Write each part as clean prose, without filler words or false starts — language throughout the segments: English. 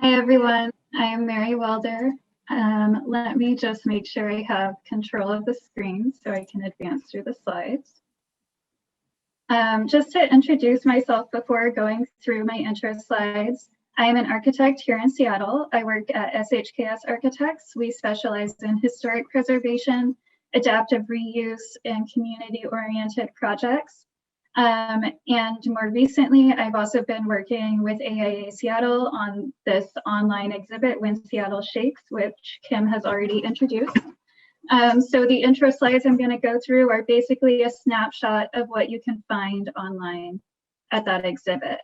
Hi everyone, I am Mary Waelder. Let me just make sure I have control of the screen so I can advance through the slides. Just to introduce myself before going through my intro slides, I am an architect here in Seattle. I work at SHKS Architects. We specialize in historic preservation, adaptive reuse, and community-oriented projects. And more recently, I've also been working with AIA Seattle on this online exhibit, When Seattle Shakes, which Kim has already introduced. So the intro slides I'm going to go through are basically a snapshot of what you can find online at that exhibit.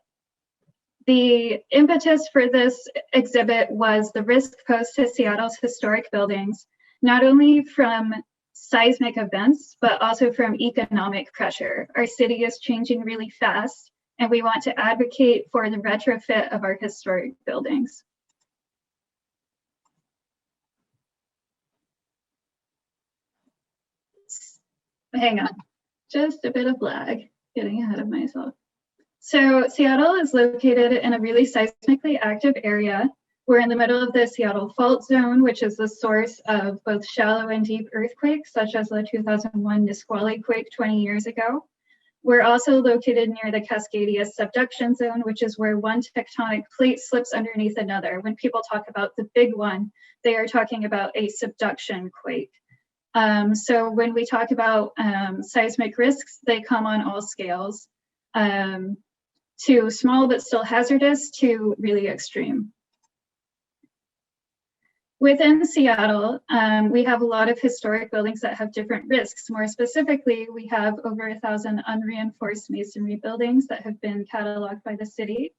The impetus for this exhibit was the risk posed to Seattle's historic buildings, not only from seismic events, but also from economic pressure. Our city is changing really fast, and we want to advocate for the retrofit of our historic buildings. Hang on, just a bit of lag, getting ahead of myself. So Seattle is located in a really seismically active area. We're in the middle of the Seattle Fault Zone, which is the source of both shallow and deep earthquakes, such as the 2001 Nisqually quake 20 years ago. We're also located near the Cascadia subduction zone, which is where one tectonic plate slips underneath another. When people talk about the big one, they are talking about a subduction quake. So when we talk about seismic risks, they come on all scales, to small but still hazardous to really extreme. Within Seattle, we have a lot of historic buildings that have different risks. More specifically, we have over 1,000 unreinforced masonry buildings that have been cataloged by the city.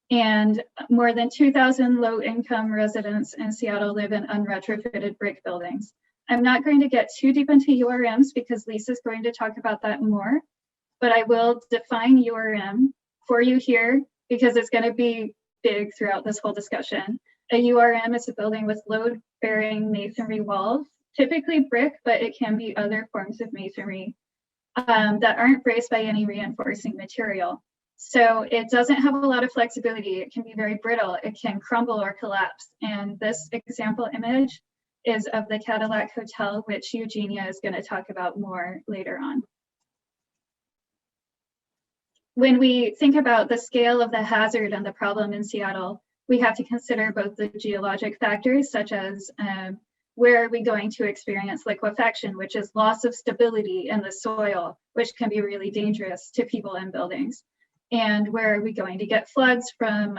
And more than 2,000 low-income residents in Seattle live in unretrofitted brick buildings. I'm not going to get too deep into URMs because Lisa's going to talk about that more, but I will define URM for you here because it's going to be big throughout this whole discussion. A URM is a building with load-bearing masonry walls, typically brick, but it can be other forms of masonry that aren't braced by any reinforcing material. So it doesn't have a lot of flexibility. It can be very brittle. It can crumble or collapse. And this example image is of the Cadillac Hotel, which Eugenia is going to talk about more later on. When we think about the scale of the hazard and the problem in Seattle, we have to consider both the geologic factors, such as where are we going to experience liquefaction, which is loss of stability in the soil, which can be really dangerous to people and buildings. And where are we going to get floods from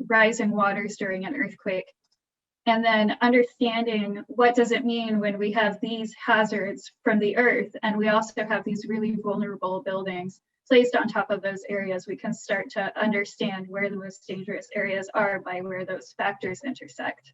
rising waters during an earthquake? And then understanding what does it mean when we have these hazards from the earth, and we also have these really vulnerable buildings placed on top of those areas. We can start to understand where the most dangerous areas are by where those factors intersect.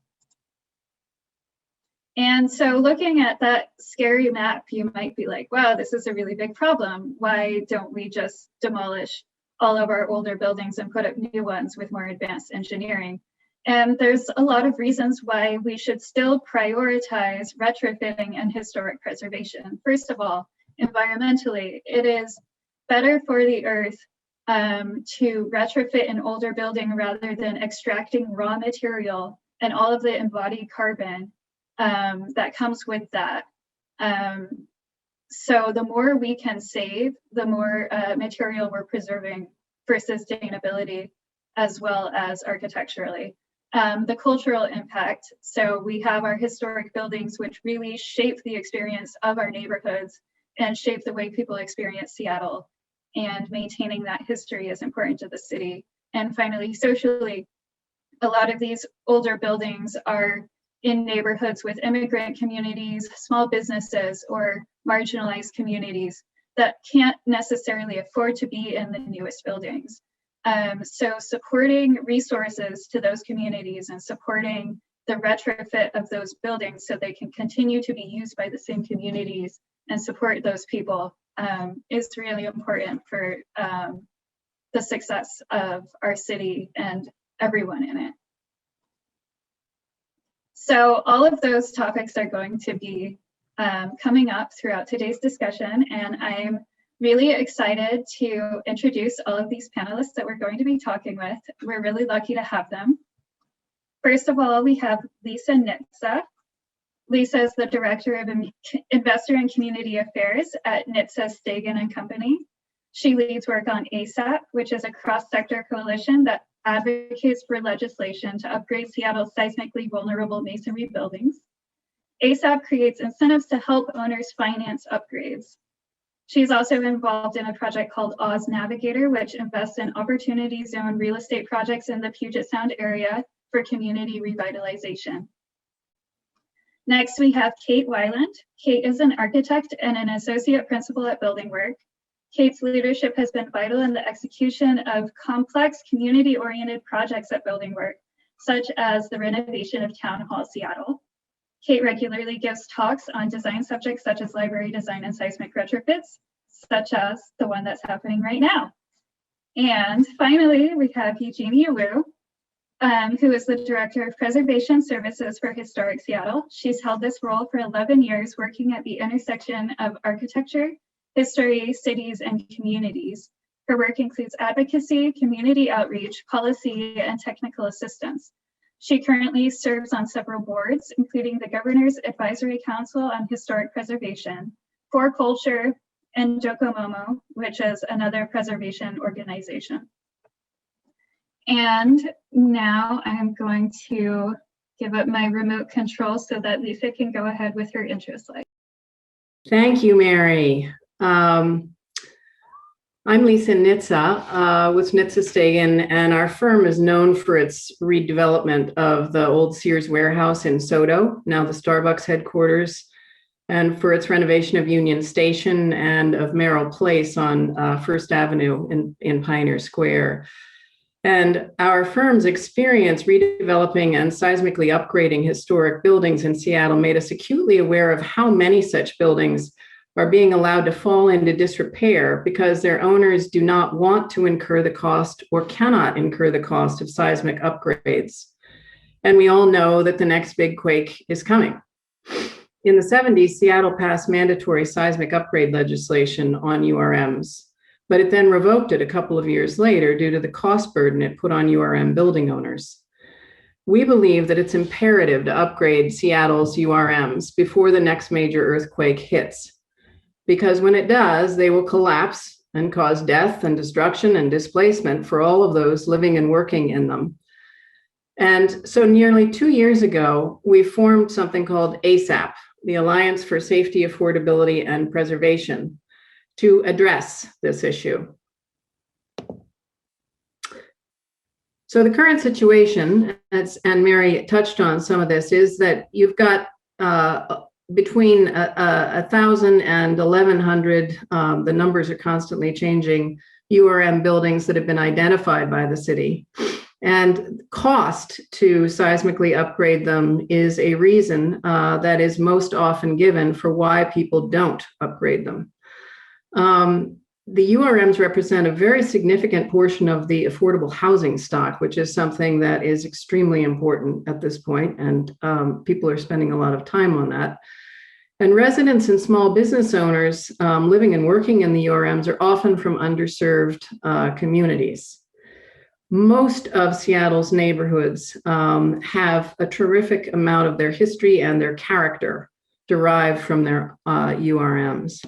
And so looking at that scary map, you might be like, wow, this is a really big problem. Why don't we just demolish all of our older buildings and put up new ones with more advanced engineering? And there's a lot of reasons why we should still prioritize retrofitting and historic preservation. First of all, environmentally, it is better for the earth to retrofit an older building rather than extracting raw material and all of the embodied carbon that comes with that. So the more we can save, the more material we're preserving for sustainability as well as architecturally. The cultural impact. So we have our historic buildings, which really shape the experience of our neighborhoods and shape the way people experience Seattle. And maintaining that history is important to the city. And finally, socially, a lot of these older buildings are in neighborhoods with immigrant communities, small businesses, or marginalized communities that can't necessarily afford to be in the newest buildings. So supporting resources to those communities and supporting the retrofit of those buildings so they can continue to be used by the same communities and support those people is really important for the success of our city and everyone in it. So all of those topics are going to be coming up throughout today's discussion, and I'm really excited to introduce all of these panelists that we're going to be talking with. We're really lucky to have them. First of all, we have Lisa Nitze. Lisa is the Director of Investor and Community Affairs at Nitze-Stagen and Company. She leads work on ASAP, which is a cross-sector coalition that advocates for legislation to upgrade Seattle's seismically vulnerable masonry buildings. ASAP creates incentives to help owners finance upgrades. She's also involved in a project called Oz Navigator, which invests in opportunity zone real estate projects in the Puget Sound area for community revitalization. Next, we have Kate Weiland. Kate is an architect and an associate principal at BuildingWork. Kate's leadership has been vital in the execution of complex community-oriented projects at BuildingWork, such as the renovation of Town Hall Seattle. Kate regularly gives talks on design subjects such as library design and seismic retrofits, such as the one that's happening right now. And finally, we have Eugenia Wu, who is the Director of Preservation Services for Historic Seattle. She's held this role for 11 years, working at the intersection of architecture, history, cities, and communities. Her work includes advocacy, community outreach, policy, and technical assistance. She currently serves on several boards, including the Governor's Advisory Council on Historic Preservation, For Culture, and Jokomomo, which is another preservation organization. And now I'm going to give up my remote control so that Lisa can go ahead with her intro slide. Thank you, Mary. I'm Lisa Nitze with Nitze-Stagen, and our firm is known for its redevelopment of the old Sears warehouse in Soto, now the Starbucks headquarters, and for its renovation of Union Station and of Merrill Place on First Avenue in Pioneer Square. And our firm's experience redeveloping and seismically upgrading historic buildings in Seattle made us acutely aware of how many such buildings are being allowed to fall into disrepair because their owners do not want to incur the cost or cannot incur the cost of seismic upgrades. And we all know that the next big quake is coming. In the 70s, Seattle passed mandatory seismic upgrade legislation on URMs, but it then revoked it a couple of years later due to the cost burden it put on URM building owners. We believe that it's imperative to upgrade Seattle's URMs before the next major earthquake hits, because when it does, they will collapse and cause death and destruction and displacement for all of those living and working in them. And so nearly 2 years ago, we formed something called ASAP, the Alliance for Safety, Affordability, and Preservation, to address this issue. So the current situation, and Mary touched on some of this, is that you've got between 1,000 and 1,100, the numbers are constantly changing, URM buildings that have been identified by the city. And cost to seismically upgrade them is a reason that is most often given for why people don't upgrade them. The URMs represent a very significant portion of the affordable housing stock, which is something that is extremely important at this point, and people are spending a lot of time on that. And residents and small business owners living and working in the URMs are often from underserved communities. Most of Seattle's neighborhoods have a terrific amount of their history and their character derived from their URMs.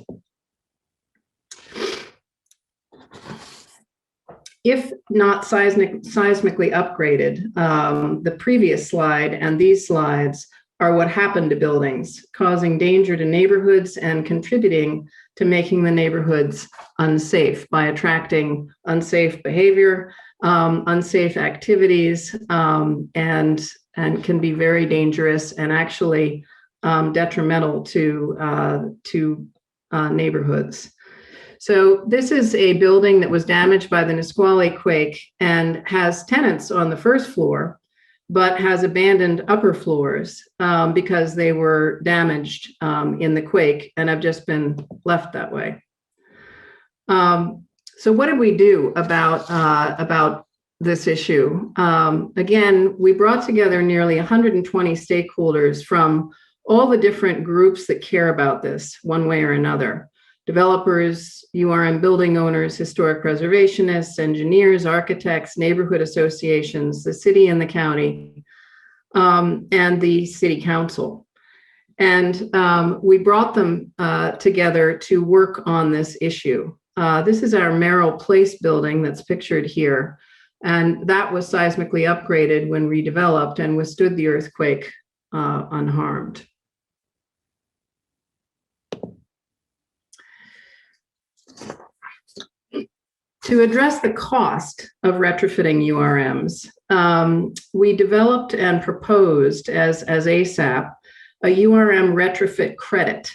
If not seismically upgraded, the previous slide and these slides are what happened to buildings, causing danger to neighborhoods and contributing to making the neighborhoods unsafe by attracting unsafe behavior, unsafe activities, and can be very dangerous and actually detrimental to neighborhoods. So this is a building that was damaged by the Nisqually quake and has tenants on the first floor, but has abandoned upper floors because they were damaged in the quake and have just been left that way. So what did we do about this issue? Again, we brought together nearly 120 stakeholders from all the different groups that care about this one way or another. Developers, URM building owners, historic preservationists, engineers, architects, neighborhood associations, the city and the county, and the city council. And we brought them together to work on this issue. This is our Merrill Place building that's pictured here. And that was seismically upgraded when redeveloped and withstood the earthquake unharmed. To address the cost of retrofitting URMs, we developed and proposed as ASAP a URM retrofit credit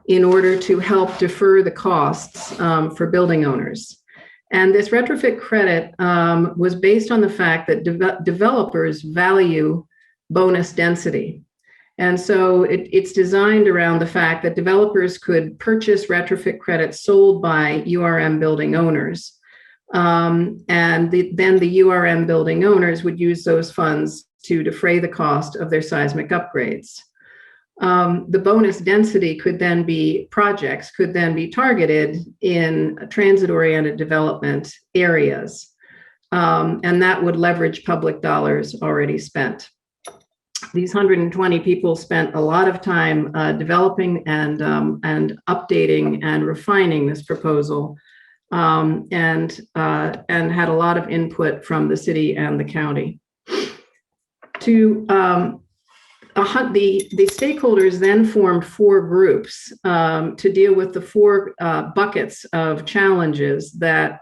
in order to help defer the costs for building owners. And this retrofit credit was based on the fact that developers value bonus density. And so it's designed around the fact that developers could purchase retrofit credits sold by URM building owners. And then the URM building owners would use those funds to defray the cost of their seismic upgrades. The bonus density projects could then be targeted in transit-oriented development areas, and that would leverage public dollars already spent. These 120 people spent a lot of time developing and updating and refining this proposal, and had a lot of input from the city and the county. The stakeholders then formed 4 groups to deal with the 4 buckets of challenges that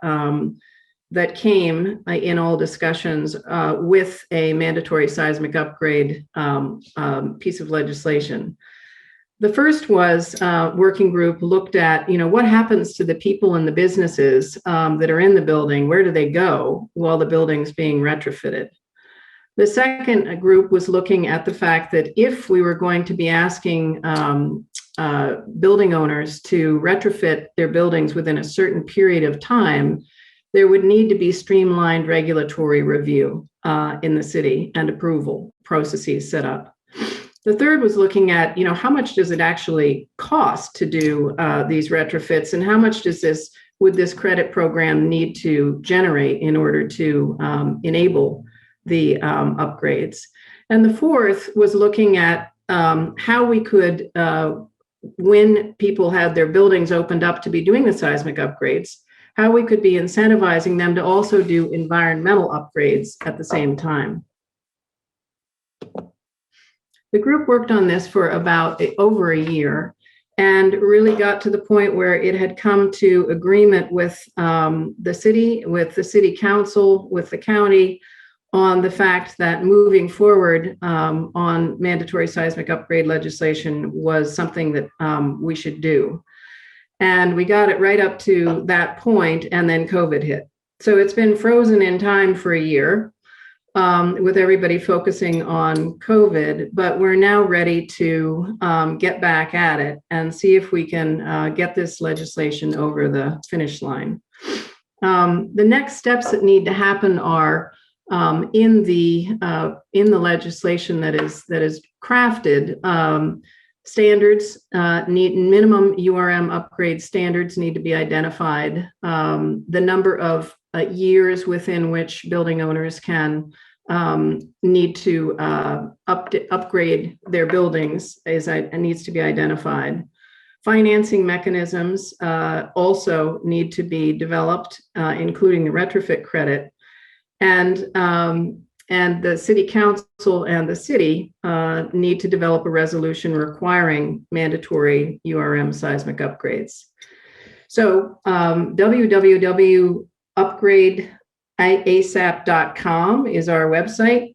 came in all discussions with a mandatory seismic upgrade piece of legislation. The first was working group looked at, what happens to the people and the businesses that are in the building? Where do they go while the building's being retrofitted? The second group was looking at the fact that if we were going to be asking building owners to retrofit their buildings within a certain period of time, there would need to be streamlined regulatory review in the city and approval processes set up. The third was looking at, how much does it actually cost to do these retrofits, and how much would this credit program need to generate in order to enable the upgrades. And the fourth was looking at how we could, when people had their buildings opened up to be doing the seismic upgrades, how we could be incentivizing them to also do environmental upgrades at the same time. The group worked on this for about over a year and really got to the point where it had come to agreement with the city council, with the county, on the fact that moving forward on mandatory seismic upgrade legislation was something that we should do. And we got it right up to that point, and then COVID hit. So it's been frozen in time for a year with everybody focusing on COVID, but we're now ready to get back at it and see if we can get this legislation over the finish line. The next steps that need to happen are in the legislation that is crafted, standards minimum URM upgrade standards need to be identified. The number of years within which building owners can need to upgrade their buildings needs to be identified. Financing mechanisms also need to be developed, including the retrofit credit. And the city council and the city need to develop a resolution requiring mandatory URM seismic upgrades. So www.upgradeasap.com is our website.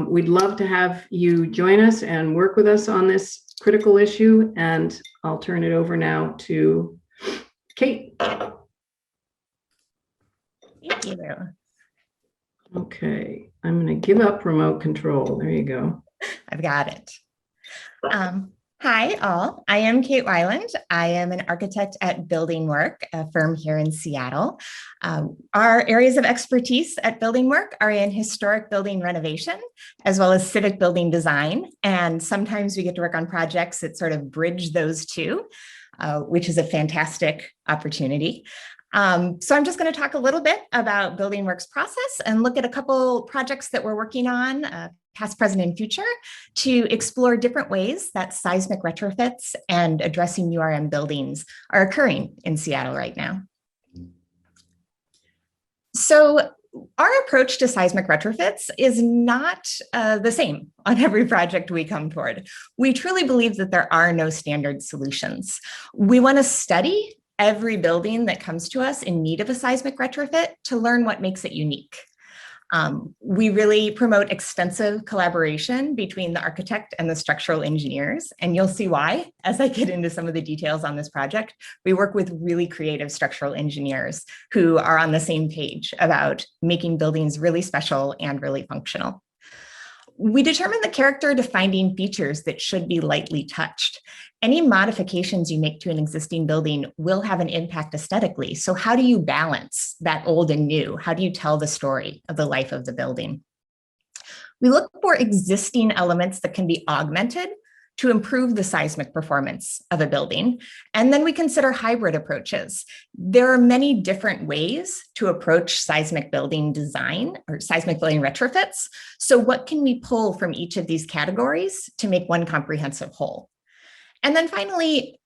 We'd love to have you join us and work with us on this critical issue. And I'll turn it over now to Kate. Thank you. Okay, I'm going to give up remote control. There you go. I've got it. Hi, all. I am Kate Weiland. I am an architect at BuildingWork, a firm here in Seattle. Our areas of expertise at BuildingWork are in historic building renovation, as well as civic building design. And sometimes we get to work on projects that sort of bridge those two, which is a fantastic opportunity. So I'm just going to talk a little bit about BuildingWork's process and look at a couple projects that we're working on, past, present, and future, to explore different ways that seismic retrofits and addressing URM buildings are occurring in Seattle right now. So our approach to seismic retrofits is not the same on every project we come toward. We truly believe that there are no standard solutions. We want to study every building that comes to us in need of a seismic retrofit to learn what makes it unique. We really promote extensive collaboration between the architect and the structural engineers, and you'll see why as I get into some of the details on this project. We work with really creative structural engineers who are on the same page about making buildings really special and really functional. We determine the character-defining features that should be lightly touched. Any modifications you make to an existing building will have an impact aesthetically. So how do you balance that old and new? How do you tell the story of the life of the building? We look for existing elements that can be augmented to improve the seismic performance of a building. And then we consider hybrid approaches. There are many different ways to approach seismic building design or seismic building retrofits. So what can we pull from each of these categories to make one comprehensive whole? And then finally,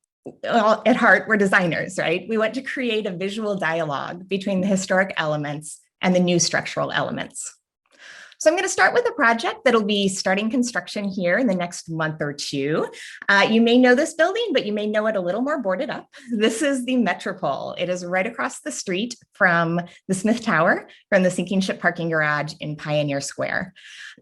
at heart, we're designers, right? We want to create a visual dialogue between the historic elements and the new structural elements. So I'm going to start with a project that'll be starting construction here in the next month or two. You may know this building, but you may know it a little more boarded up. This is the Metropole. It is right across the street from the Smith Tower, from the sinking ship parking garage in Pioneer Square.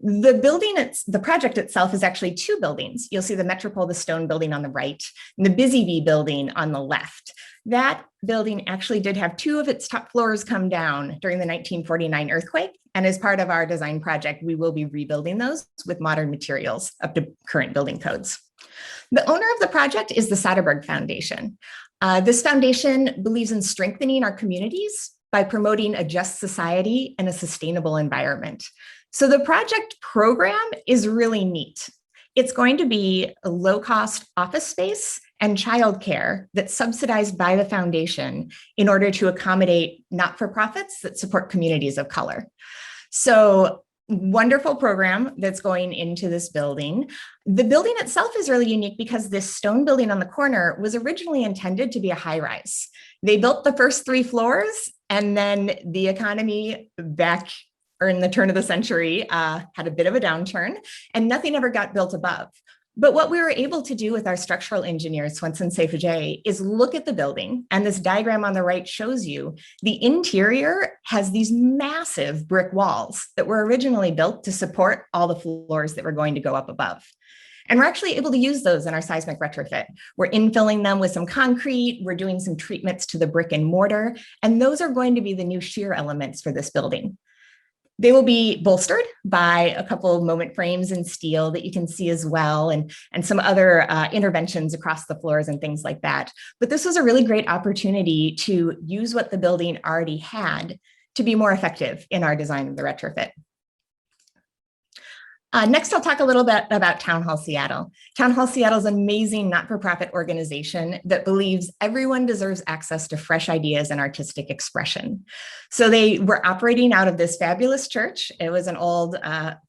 The project itself is actually two buildings. You'll see the Metropole, the stone building on the right, and the Busy Bee building on the left. That building actually did have two of its top floors come down during the 1949 earthquake. And as part of our design project, we will be rebuilding those with modern materials up to current building codes. The owner of the project is the Soderbergh Foundation. This foundation believes in strengthening our communities by promoting a just society and a sustainable environment. So the project program is really neat. It's going to be a low-cost office space and childcare that's subsidized by the foundation in order to accommodate not-for-profits that support communities of color. So wonderful program that's going into this building. The building itself is really unique because this stone building on the corner was originally intended to be a high-rise. They built the first 3 floors, and then the economy back in the turn of the century had a bit of a downturn, and nothing ever got built above. But what we were able to do with our structural engineers, Swenson Seyfajay, is look at the building, and this diagram on the right shows you the interior has these massive brick walls that were originally built to support all the floors that were going to go up above. And we're actually able to use those in our seismic retrofit. We're infilling them with some concrete, we're doing some treatments to the brick and mortar, and those are going to be the new shear elements for this building. They will be bolstered by a couple of moment frames in steel that you can see as well, and some other interventions across the floors and things like that. But this was a really great opportunity to use what the building already had to be more effective in our design of the retrofit. Next, I'll talk a little bit about Town Hall Seattle. Town Hall Seattle is an amazing not-for-profit organization that believes everyone deserves access to fresh ideas and artistic expression. So they were operating out of this fabulous church. It was an old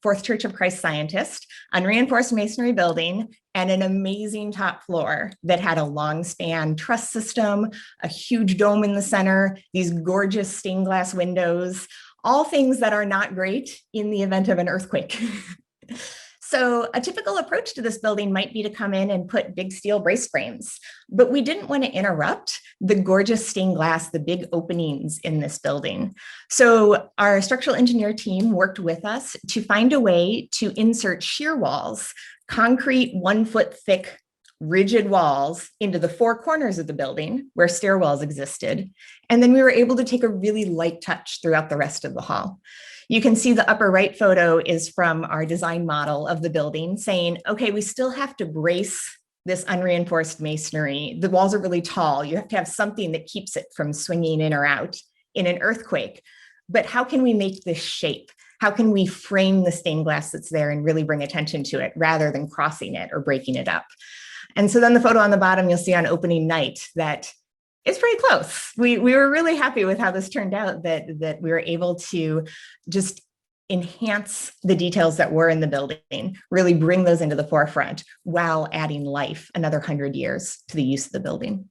Fourth Church of Christ Scientist, unreinforced masonry building, and an amazing top floor that had a long span truss system, a huge dome in the center, these gorgeous stained glass windows, all things that are not great in the event of an earthquake. So a typical approach to this building might be to come in and put big steel brace frames, but we didn't want to interrupt the gorgeous stained glass, the big openings in this building. So our structural engineer team worked with us to find a way to insert shear walls, concrete 1 foot thick rigid walls into the 4 corners of the building where stairwells existed. And then we were able to take a really light touch throughout the rest of the hall. You can see the upper right photo is from our design model of the building saying, okay, we still have to brace this unreinforced masonry. The walls are really tall. You have to have something that keeps it from swinging in or out in an earthquake. But how can we make this shape? How can we frame the stained glass that's there and really bring attention to it rather than crossing it or breaking it up? And so then the photo on the bottom, you'll see on opening night that It's pretty close. We were really happy with how this turned out, that we were able to just enhance the details that were in the building, really bring those into the forefront while adding life another 100 years to the use of the building.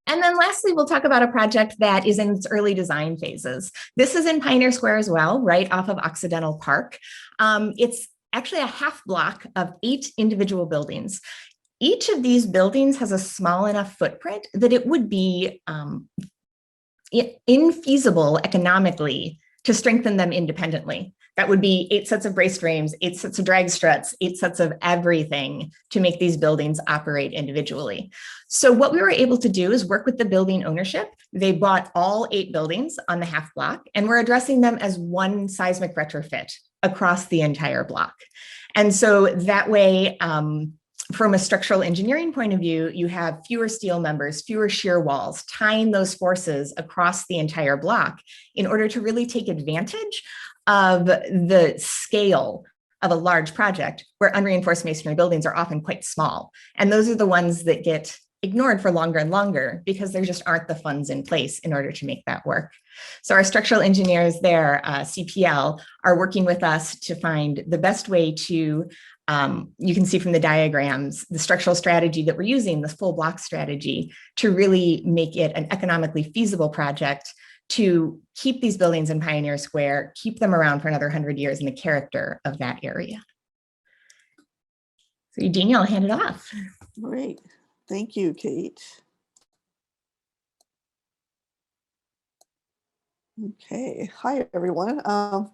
And then lastly, we'll talk about a project that is in its early design phases. This is in Pioneer Square as well, right off of Occidental Park. It's actually a half block of 8 individual buildings. Each of these buildings has a small enough footprint that it would be infeasible economically to strengthen them independently. That would be 8 sets of brace frames, 8 sets of drag struts, 8 sets of everything to make these buildings operate individually. So what we were able to do is work with the building ownership. They bought all 8 buildings on the half block, and we're addressing them as one seismic retrofit across the entire block. And so that way, from a structural engineering point of view, you have fewer steel members, fewer shear walls, tying those forces across the entire block in order to really take advantage of the scale of a large project, where unreinforced masonry buildings are often quite small. And those are the ones that get ignored for longer and longer because there just aren't the funds in place in order to make that work. So our structural engineers there, CPL, are working with us to find the best way to, you can see from the diagrams, the structural strategy that we're using, the full block strategy, to really make it an economically feasible project to keep these buildings in Pioneer Square, keep them around for another 100 years in the character of that area. So Eugenia, I'll hand it off. Great. Thank you, Kate. Okay. Hi, everyone.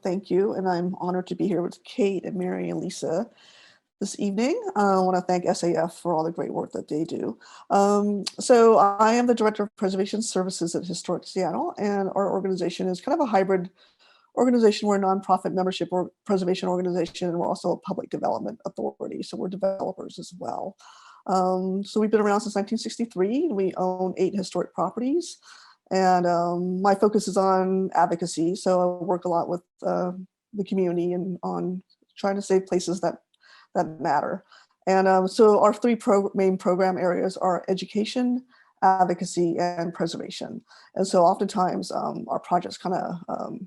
Thank you. And I'm honored to be here with Kate and Mary and Lisa this evening. I want to thank SAF for all the great work that they do. So I am the Director of Preservation Services at Historic Seattle, and our organization is kind of a hybrid organization. We're a nonprofit membership or preservation organization, and we're also a public development authority. So we're developers as well. So we've been around since 1963, and we own 8 historic properties. And my focus is on advocacy. So I work a lot with the community and on trying to save places that matter. And so our 3 main program areas are education, advocacy, and preservation. And so oftentimes our projects kind of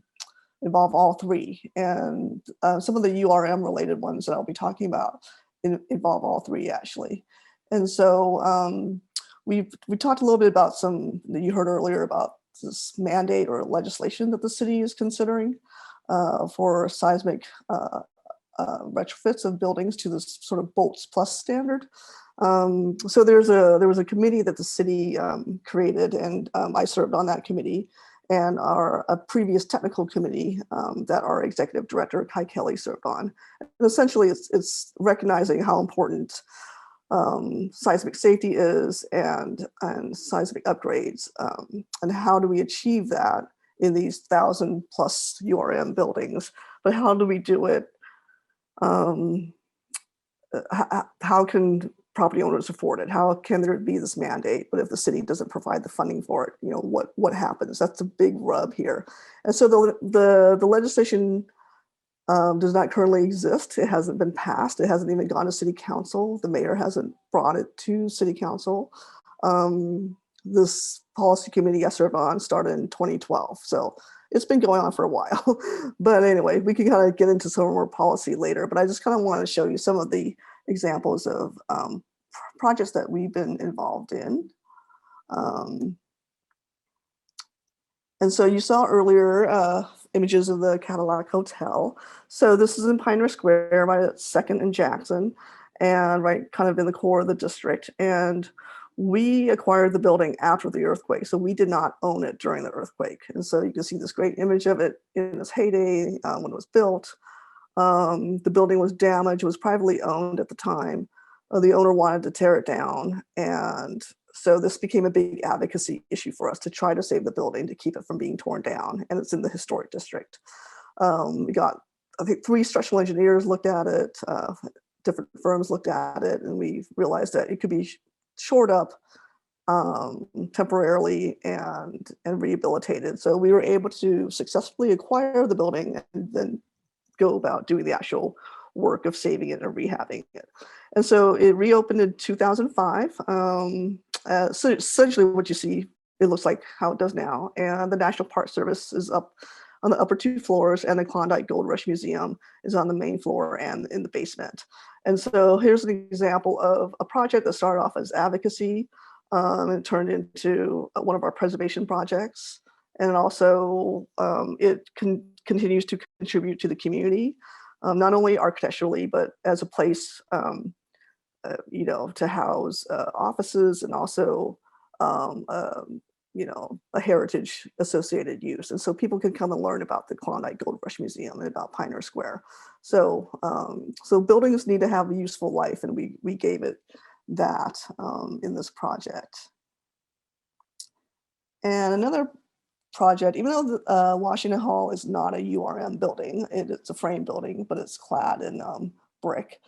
involve all 3. And some of the URM related ones that I'll be talking about involve all 3 actually. And so we talked a little bit about some that you heard earlier about this mandate or legislation that the city is considering for seismic retrofits of buildings to this sort of bolts plus standard. So there was a committee that the city created, and I served on that committee, and a previous technical committee that our executive director Kai Kelly served on. And essentially, it's recognizing how important seismic safety is and seismic upgrades, and how do we achieve that in these 1,000+ URM buildings, but how do we do it? How can property owners afford it? How can there be this mandate, but if the city doesn't provide the funding for it, what happens? That's a big rub here. And so the legislation does not currently exist. It hasn't been passed. It hasn't even gone to city council. The mayor hasn't brought it to city council. This policy committee I served on started in 2012. So it's been going on for a while. But anyway, we can kind of get into some more policy later. But I just kind of want to show you some of the examples of projects that we've been involved in. And so you saw earlier images of the Cadillac Hotel. So this is in Pioneer Square, right at 2nd and Jackson, and right kind of in the core of the district. And we acquired the building after the earthquake, so we did not own it during the earthquake. And so you can see this great image of it in its heyday when it was built. The building was damaged. It was privately owned at the time. The owner wanted to tear it down, and so this became a big advocacy issue for us to try to save the building, to keep it from being torn down, and it's in the historic district. We got, I think, 3 structural engineers looked at it, different firms looked at it, and we realized that it could be shored up temporarily and rehabilitated. So we were able to successfully acquire the building and then go about doing the actual work of saving it and rehabbing it. And so it reopened in 2005. So essentially what you see, it looks like how it does now. And the National Park Service is up on the upper 2 floors, and the Klondike Gold Rush Museum is on the main floor and in the basement. And so here's an example of a project that started off as advocacy and turned into one of our preservation projects. And also it continues to contribute to the community, not only architecturally, but as a place to house offices and also a heritage associated use. And so people can come and learn about the Klondike Gold Rush Museum and about Pioneer Square. So so buildings need to have a useful life, and we gave it that in this project. And another project, even though Washington Hall is not a URM building, it's a frame building, but it's clad in brick.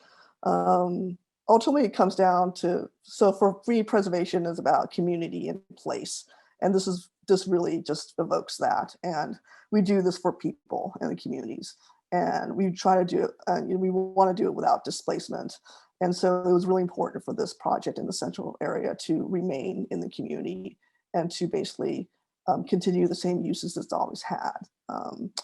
Ultimately, it comes down to, so for free preservation is about community and place. And this really just evokes that. And we do this for people and the communities. And we try to do it, we want to do it without displacement. And so it was really important for this project in the central area to remain in the community and to basically continue the same uses it's always had.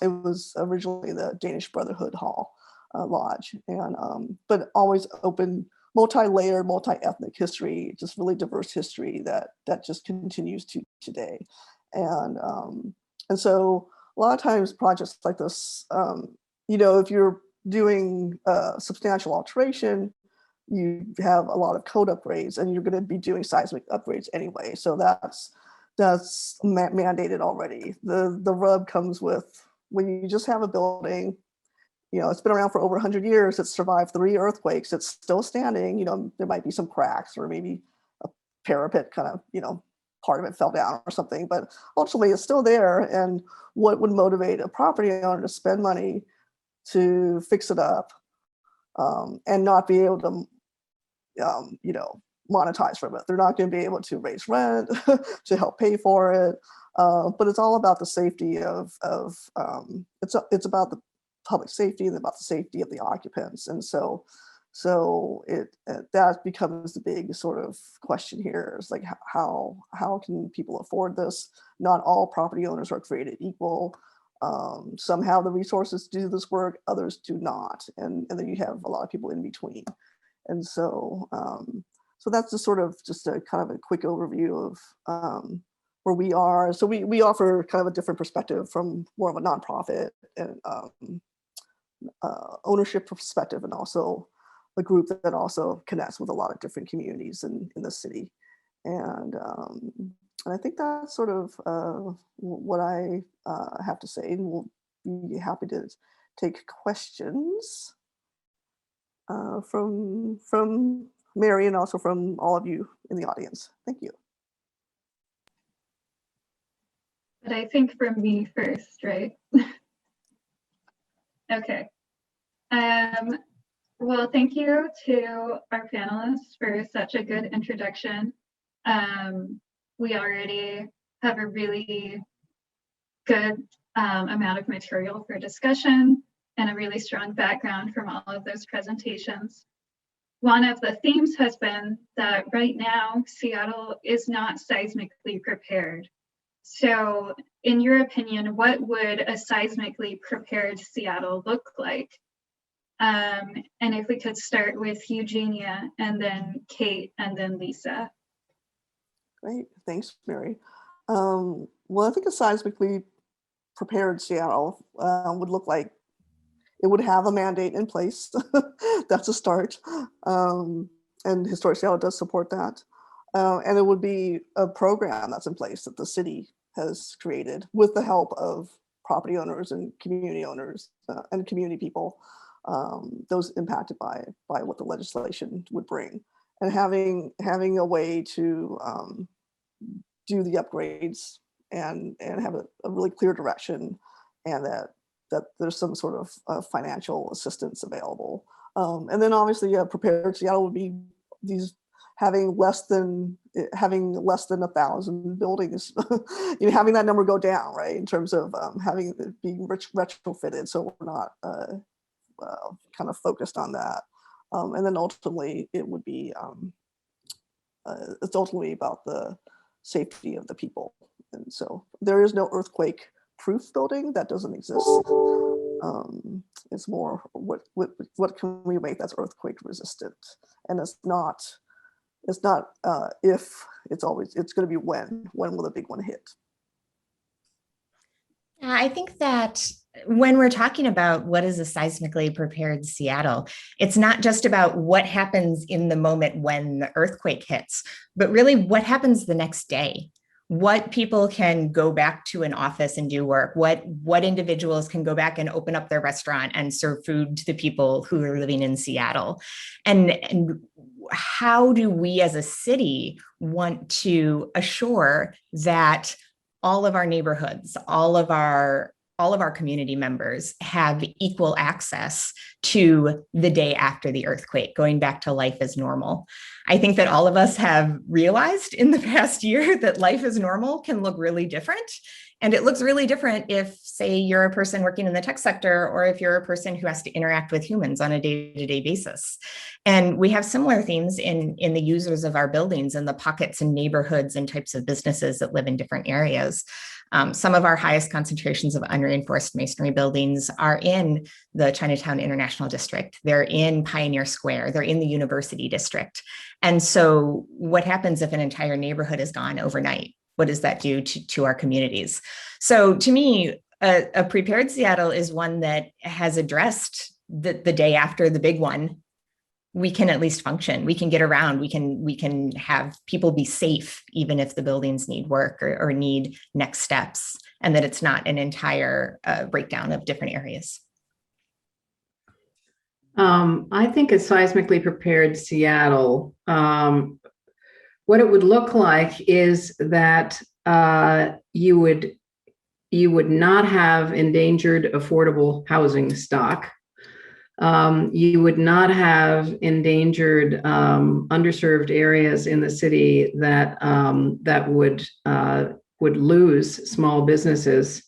It was originally the Danish Brotherhood Hall Lodge, and but always open, multi-layered, multi-ethnic history, just really diverse history that just continues to today. And so a lot of times projects like this, if you're doing substantial alteration, you have a lot of code upgrades, and you're going to be doing seismic upgrades anyway. So that's mandated already. The rub comes with when you just have a building. It's been around for over 100 years. It's survived 3 earthquakes. It's still standing. There might be some cracks, or maybe a parapet kind of, part of it fell down or something, but ultimately it's still there. And what would motivate a property owner to spend money to fix it up and not be able to, monetize from it? They're not going to be able to raise rent to help pay for it. But it's all about the safety of it's about the public safety and about the safety of the occupants. And so that becomes the big sort of question here, is like, how can people afford this? Not all property owners are created equal. Some have the resources to do this work, others do not. And then you have a lot of people in between. And so that's just a kind of a quick overview of where we are. So we offer kind of a different perspective from more of a nonprofit and ownership perspective, and also a group that also connects with a lot of different communities in the city. And I think that's sort of what I have to say, and we'll be happy to take questions from Mary and also from all of you in the audience. Thank you. But I think from me first, right? Okay. Well, thank you to our panelists for such a good introduction. We already have a really good amount of material for discussion and a really strong background from all of those presentations. One of the themes has been that right now, Seattle is not seismically prepared. So in your opinion, what would a seismically prepared Seattle look like? And if we could start with Eugenia, and then Kate, and then Lisa. Great, thanks, Mary. Well, I think a seismically prepared Seattle would look like, it would have a mandate in place. That's a start. And Historic Seattle does support that. And it would be a program that's in place that the city has created with the help of property owners and community owners and community people, those impacted by what the legislation would bring. And having a way to do the upgrades and have a really clear direction, and that there's some sort of financial assistance available. And then obviously, prepared Seattle would be having less than 1,000 buildings, having that number go down, right? In terms of having it being retrofitted, so we're not kind of focused on that. And then ultimately, it would be it's ultimately about the safety of the people. And so there is no earthquake-proof building. That doesn't exist. It's more what can we make that's earthquake resistant, and it's not if, it's going to be when will the big one hit. I think that when we're talking about what is a seismically prepared Seattle, it's not just about what happens in the moment when the earthquake hits, but really what happens the next day. What people can go back to an office and do work, what individuals can go back and open up their restaurant and serve food to the people who are living in Seattle. And how do we as a city want to assure that all of our neighborhoods, all of our community members have equal access to the day after the earthquake, going back to life as normal? I think that all of us have realized in the past year that life as normal can look really different. And it looks really different if, say, you're a person working in the tech sector, or if you're a person who has to interact with humans on a day-to-day basis. And we have similar themes in the users of our buildings and the pockets and neighborhoods and types of businesses that live in different areas. Some of our highest concentrations of unreinforced masonry buildings are in the Chinatown International District. They're in Pioneer Square. They're in the University District. And so what happens if an entire neighborhood is gone overnight? What does that do to our communities? So to me, a prepared Seattle is one that has addressed the day after the big one. We can at least function. We can get around. We can have people be safe, even if the buildings need work or need next steps, and that it's not an entire breakdown of different areas. I think a seismically prepared Seattle, what it would look like is that you would not have endangered affordable housing stock. You would not have endangered underserved areas in the city that would lose small businesses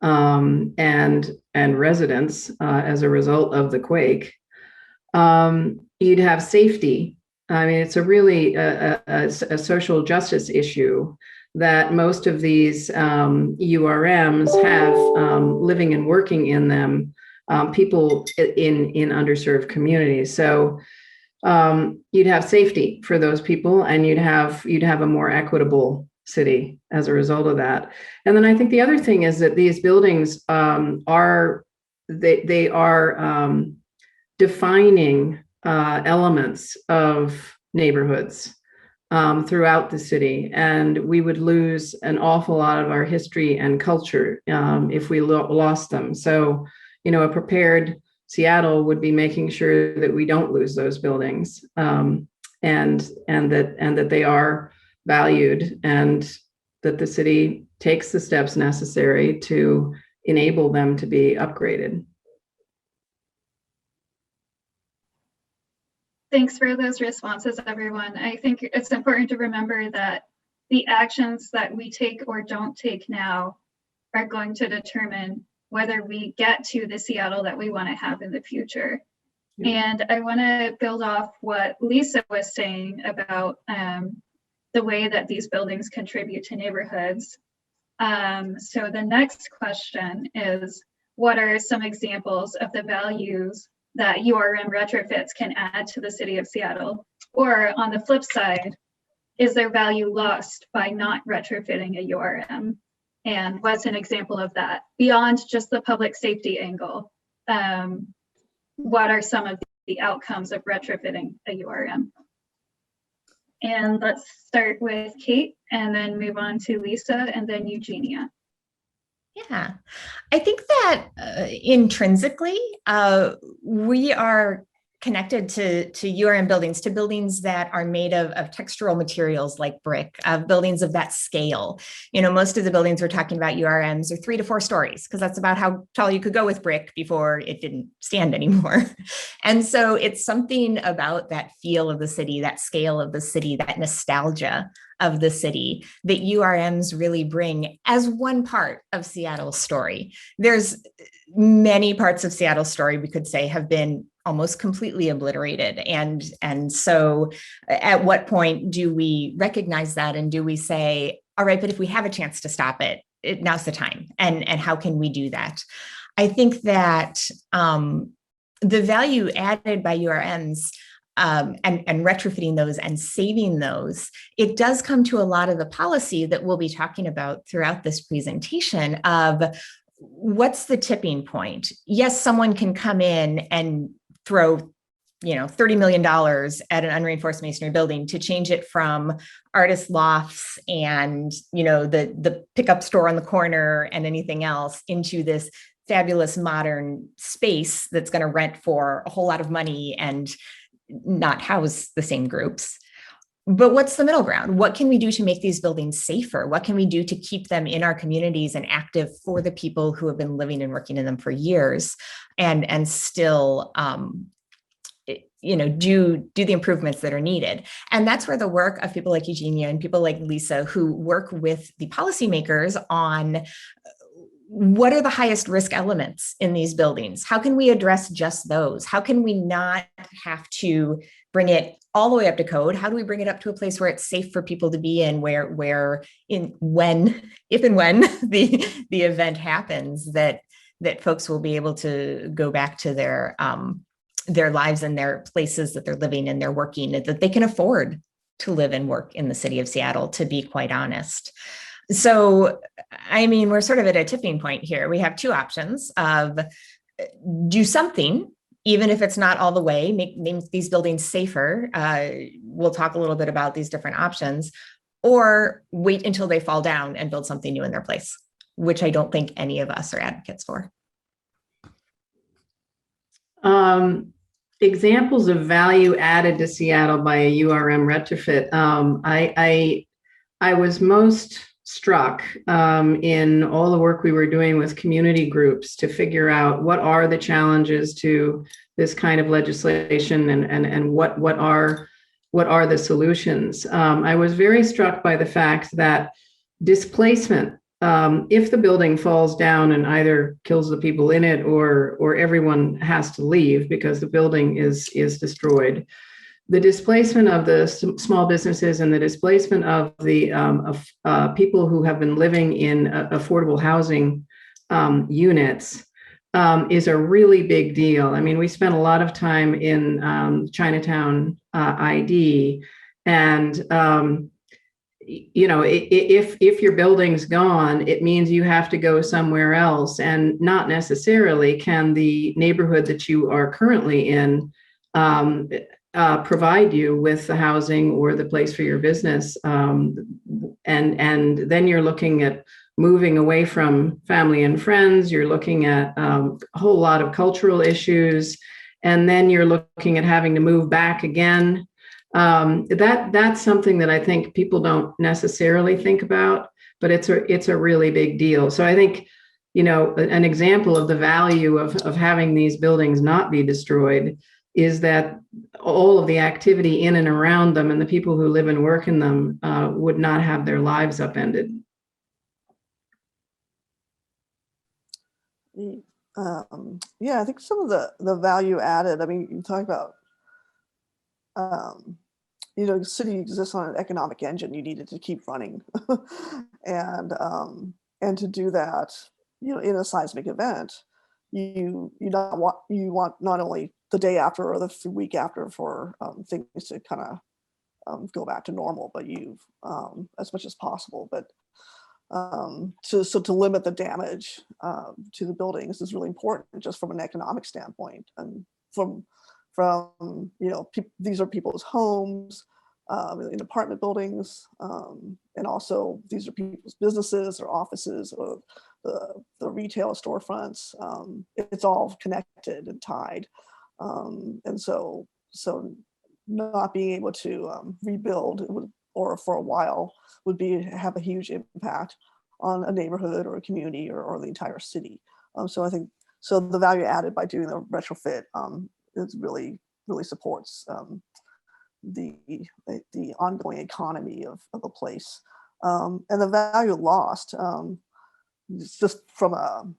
and residents as a result of the quake. You'd have safety. I mean, it's a really a social justice issue that most of these URMs have living and working in them. People in underserved communities. So you'd have safety for those people, and you'd have a more equitable city as a result of that. And then I think the other thing is that these buildings are defining elements of neighborhoods throughout the city, and we would lose an awful lot of our history and culture if we lost them. So, a prepared Seattle would be making sure that we don't lose those buildings, and that they are valued, and that the city takes the steps necessary to enable them to be upgraded. Thanks for those responses, everyone. I think it's important to remember that the actions that we take or don't take now are going to determine whether we get to the Seattle that we want to have in the future. And I want to build off what Lisa was saying about the way that these buildings contribute to neighborhoods. So the next question is, what are some examples of the values that URM retrofits can add to the city of Seattle? Or on the flip side, is there value lost by not retrofitting a URM? And what's an example of that? Beyond just the public safety angle, what are some of the outcomes of retrofitting a URM? And let's start with Kate, and then move on to Lisa, and then Eugenia. Yeah, I think that intrinsically, we are connected to URM buildings, to buildings that are made of textural materials like brick, buildings of that scale. Most of the buildings we're talking about, URMs, are 3 to 4 stories, because that's about how tall you could go with brick before it didn't stand anymore. And so it's something about that feel of the city, that scale of the city, that nostalgia of the city that URMs really bring as one part of Seattle's story. There's many parts of Seattle's story we could say have been almost completely obliterated. And so at what point do we recognize that, and do we say, all right, but if we have a chance to stop it, now's the time, and how can we do that? I think that the value added by URMs and retrofitting those and saving those, it does come to a lot of the policy that we'll be talking about throughout this presentation of what's the tipping point. Yes, someone can come in and throw $30 million at an unreinforced masonry building to change it from artist lofts and the pickup store on the corner and anything else into this fabulous modern space that's going to rent for a whole lot of money and not house the same groups. But what's the middle ground? What can we do to make these buildings safer? What can we do to keep them in our communities and active for the people who have been living and working in them for years, and still do the improvements that are needed? And that's where the work of people like Eugenia and people like Lisa, who work with the policymakers on what are the highest risk elements in these buildings? How can we address just those? How can we not have to bring it all the way up to code? How do we bring it up to a place where it's safe for people to be in, if and when the event happens, that folks will be able to go back to their lives and their places that they're living and they're working, and that they can afford to live and work in the city of Seattle, to be quite honest. So, I mean, we're sort of at a tipping point here. We have two options of do something, even if it's not all the way, make these buildings safer. We'll talk a little bit about these different options, or wait until they fall down and build something new in their place, which I don't think any of us are advocates for. Examples of value added to Seattle by a URM retrofit. I was most struck in all the work we were doing with community groups to figure out what are the challenges to this kind of legislation, and what are the solutions. I was very struck by the fact that displacement, if the building falls down and either kills the people in it or everyone has to leave because the building is destroyed, the displacement of the small businesses and the displacement of the people who have been living in affordable housing units is a really big deal. I mean, we spent a lot of time in Chinatown ID, and if your building's gone, it means you have to go somewhere else, and not necessarily can the neighborhood that you are currently in provide you with the housing or the place for your business. And then you're looking at moving away from family and friends. You're looking at a whole lot of cultural issues. And then you're looking at having to move back again. That's something that I think people don't necessarily think about, but it's a really big deal. So I think, an example of the value of having these buildings not be destroyed is that all of the activity in and around them and the people who live and work in them would not have their lives upended. Yeah, I think some of the value added, I mean, you talk about, the city exists on an economic engine. You need it to keep running. and to do that, in a seismic event, you want not only the day after or the week after for things to kind of go back to normal, but as much as possible. But to limit the damage to the buildings is really important, just from an economic standpoint, and from these are people's homes in apartment buildings, and also these are people's businesses or offices or the retail storefronts. It's all connected and tied. And so not being able to rebuild or for a while would have a huge impact on a neighborhood or a community or the entire city. So I think the value added by doing the retrofit is really supports the ongoing economy of a place, and the value lost. It's just from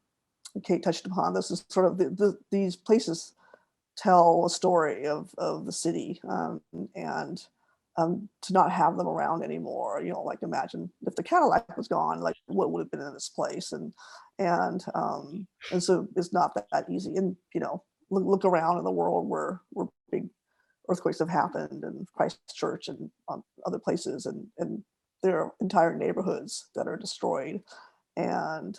Kate touched upon this, is sort of these places tell a story of the city, and to not have them around anymore, like imagine if the Cadillac was gone, like what would have been in this place, and so it's not that easy. And look around in the world where big earthquakes have happened, and Christchurch and other places, and there are entire neighborhoods that are destroyed, and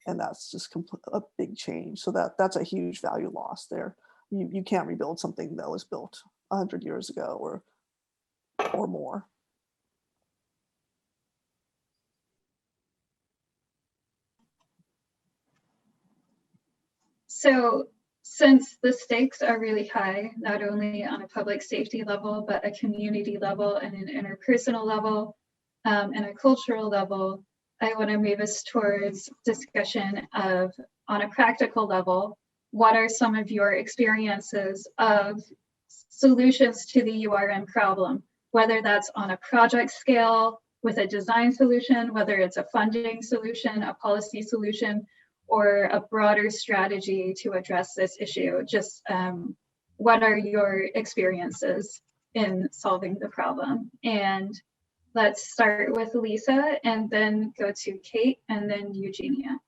that's just a big change. So that's a huge value loss there. You can't rebuild something that was built 100 years ago or more. So since the stakes are really high, not only on a public safety level, but a community level and an interpersonal level, and a cultural level, I want to move us towards discussion of, on a practical level, what are some of your experiences of solutions to the URM problem, whether that's on a project scale with a design solution, whether it's a funding solution, a policy solution, or a broader strategy to address this issue. Just what are your experiences in solving the problem? And let's start with Lisa, and then go to Kate, and then Eugenia.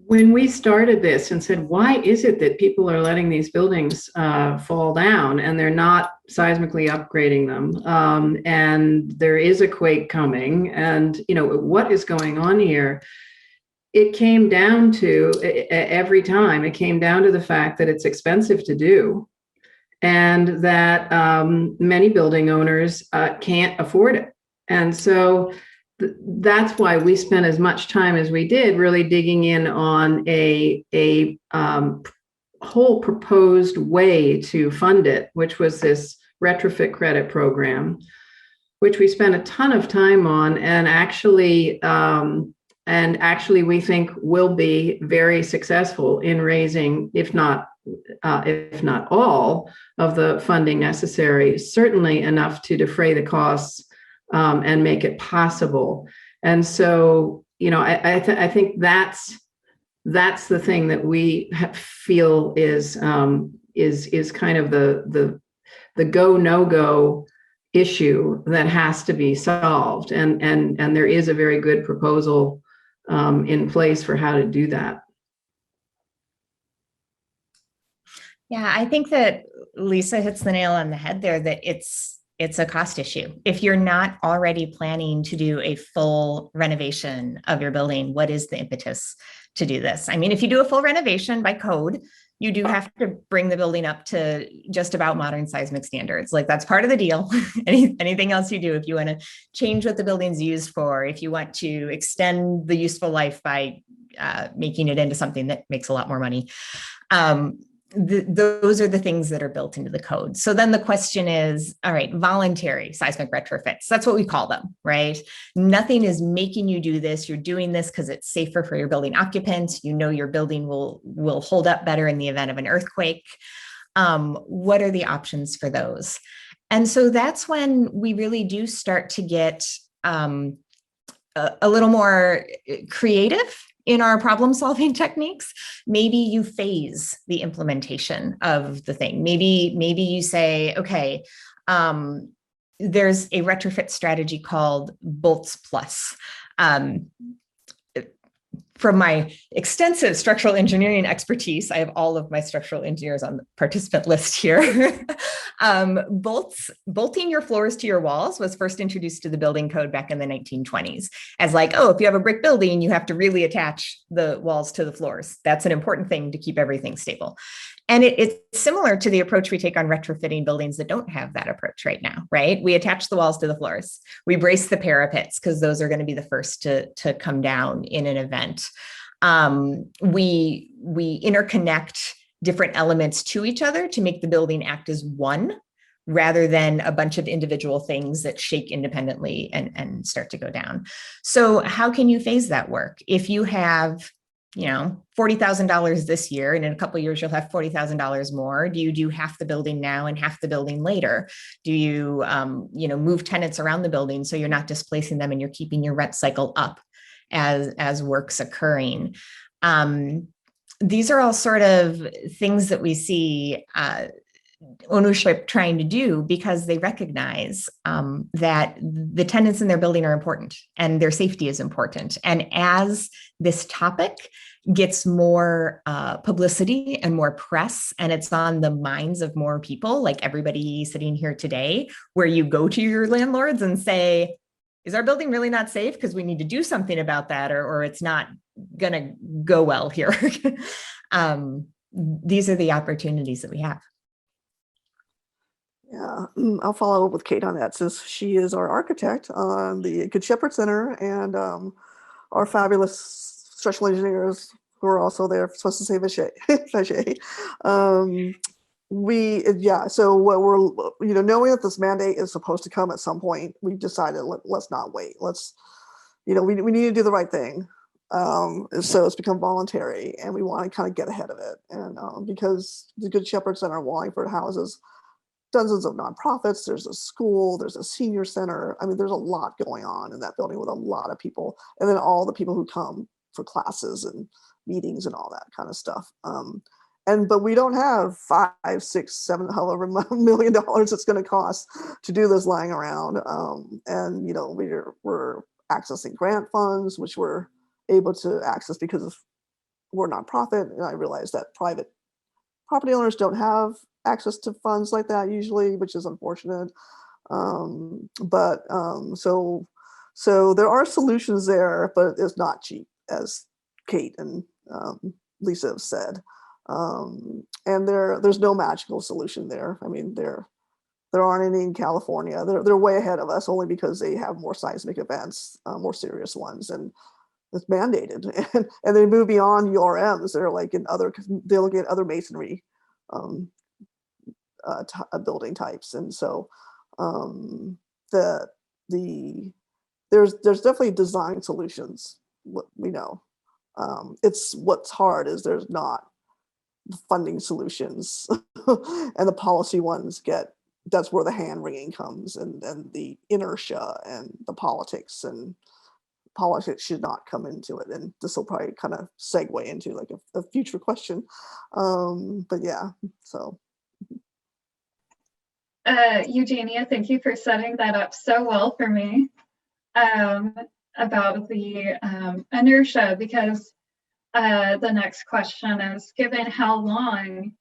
When we started this and said, why is it that people are letting these buildings fall down and they're not seismically upgrading them? And there is a quake coming, and what is going on here? It came down to, every time, it came down to the fact that it's expensive to do, and that many building owners can't afford it. And so that's why we spent as much time as we did really digging in on a whole proposed way to fund it, which was this retrofit credit program, which we spent a ton of time on, and actually we think will be very successful in raising, if not all of the funding necessary, certainly enough to defray the costs and make it possible. And so, I think that's the thing that we feel is kind of the go no go issue that has to be solved. And there is a very good proposal in place for how to do that. Yeah, I think that Lisa hits the nail on the head there, that it's a cost issue. If you're not already planning to do a full renovation of your building, what is the impetus to do this? I mean, if you do a full renovation by code, you do have to bring the building up to just about modern seismic standards. Like, that's part of the deal. Anything else you do, if you want to change what the building's used for, if you want to extend the useful life by making it into something that makes a lot more money, those are the things that are built into the code. So then the question is, all right, voluntary seismic retrofits. That's what we call them, right? Nothing is making you do this. You're doing this because it's safer for your building occupants. Your building will hold up better in the event of an earthquake. What are the options for those? And so that's when we really do start to get a little more creative in our problem-solving techniques. Maybe you phase the implementation of the thing. Maybe you say, okay, there's a retrofit strategy called Bolts Plus. From my extensive structural engineering expertise, I have all of my structural engineers on the participant list here. Bolting your floors to your walls was first introduced to the building code back in the 1920s as like, oh, if you have a brick building, you have to really attach the walls to the floors. That's an important thing to keep everything stable. And it's similar to the approach we take on retrofitting buildings that don't have that approach right now, right? We attach the walls to the floors. We brace the parapets because those are going to be the first to come down in an event. We interconnect different elements to each other to make the building act as one, rather than a bunch of individual things that shake independently and start to go down. So how can you phase that work? If you have $40,000 this year, and in a couple of years you'll have $40,000 more? Do you do half the building now and half the building later? Do you, move tenants around the building so you're not displacing them and you're keeping your rent cycle up as work's occurring? These are all sort of things that we see ownership trying to do because they recognize that the tenants in their building are important and their safety is important. And as this topic gets more publicity and more press, and it's on the minds of more people, like everybody sitting here today, where you go to your landlords and say, is our building really not safe? Because we need to do something about that, or it's not going to go well here. These are the opportunities that we have. Yeah, I'll follow up with Kate on that, since she is our architect on the Good Shepherd Center, and our fabulous structural engineers who are also there, supposed to say Vache. So what we're, knowing that this mandate is supposed to come at some point, we decided let's not wait. Let's, we need to do the right thing. So it's become voluntary, and we want to kind of get ahead of it. And because the Good Shepherd Center in Wallingford houses dozens of nonprofits, there's a school, there's a senior center. I mean, there's a lot going on in that building with a lot of people, and then all the people who come for classes and meetings and all that kind of stuff. But we don't have $5, $6, $7, however $million it's going to cost to do this lying around. We're accessing grant funds, which we're able to access because we're nonprofit. And I realize that private property owners don't have access to funds like that usually, which is unfortunate. So there are solutions there, but it's not cheap, as Kate and Lisa have said. And there's no magical solution there. I mean, there aren't any in California. They're way ahead of us, only because they have more seismic events, more serious ones, and it's mandated. And they move beyond URMs. They're like they look at other masonry building types, and so there's definitely design solutions. We know it's what's hard is there's not the funding solutions, and the policy ones that's where the hand wringing comes, and the inertia and the politics, and politics should not come into it. And this will probably kind of segue into like a future question, but yeah, so. Eugenia, thank you for setting that up so well for me about the inertia, because the next question is, given how long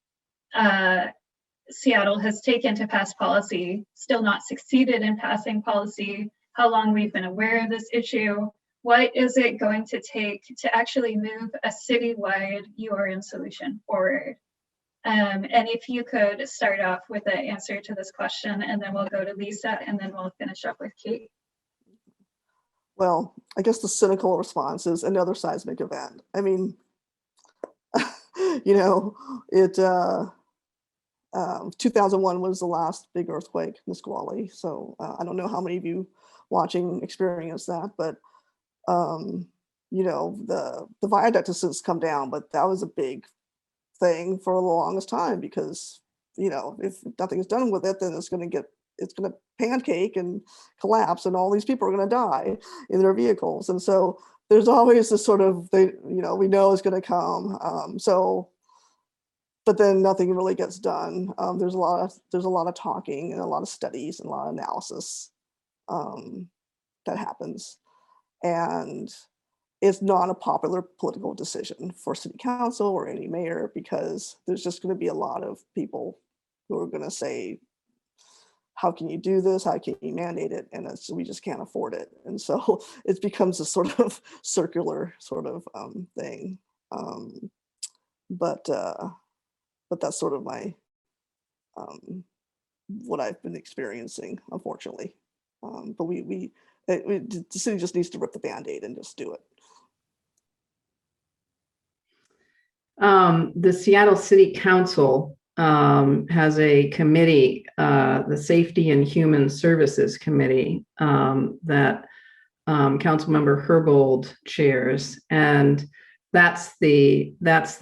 Seattle has taken to pass policy, still not succeeded in passing policy, how long we've been aware of this issue, what is it going to take to actually move a citywide URM solution forward? And if you could start off with the answer to this question, and then we'll go to Lisa, and then we'll finish up with Kate. Well, I guess the cynical response is another seismic event. I mean, 2001 was the last big earthquake, Nisqually. So I don't know how many of you watching experienced that, but the viaduct has since come down, but that was a big thing for the longest time, because if nothing is done with it, then it's going to pancake and collapse, and all these people are going to die in their vehicles. And so there's always this sort of we know it's going to come, but then nothing really gets done. There's a lot of talking and a lot of studies and a lot of analysis that happens, and it's not a popular political decision for city council or any mayor, because there's just going to be a lot of people who are going to say, how can you do this? How can you mandate it? And we just can't afford it. And so it becomes a sort of circular sort of thing. But that's sort of my what I've been experiencing, unfortunately. But the city just needs to rip the Band-Aid and just do it. The Seattle City Council has a committee, the Safety and Human Services Committee, that Councilmember Herbold chairs. And that's the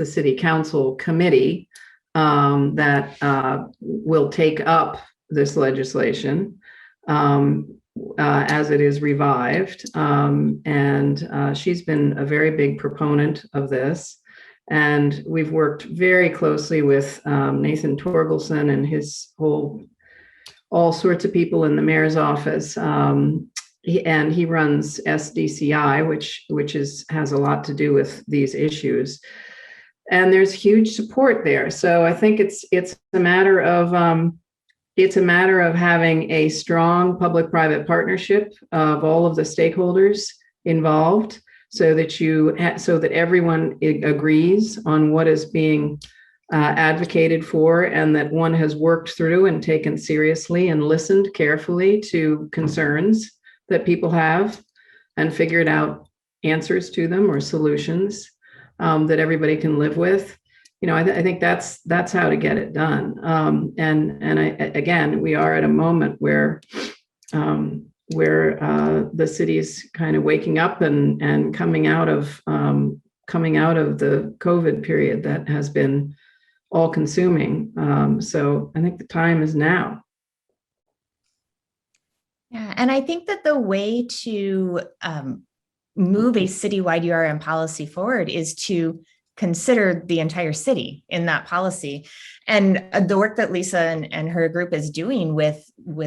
city council committee that will take up this legislation as it is revived. And she's been a very big proponent of this. And we've worked very closely with Nathan Torgelson and all sorts of people in the mayor's office. He runs SDCI, which has a lot to do with these issues. And there's huge support there. So I think it's a matter of having a strong public-private partnership of all of the stakeholders involved, so that everyone agrees on what is being advocated for, and that one has worked through and taken seriously and listened carefully to concerns that people have and figured out answers to them or solutions that everybody can live with. I think that's how to get it done. Again, we are at a moment where the city's kind of waking up and coming out of the COVID period that has been all consuming. So I think the time is now. Yeah, and I think that the way to move a citywide URM policy forward is to consider the entire city in that policy. And the work that Lisa and her group is doing with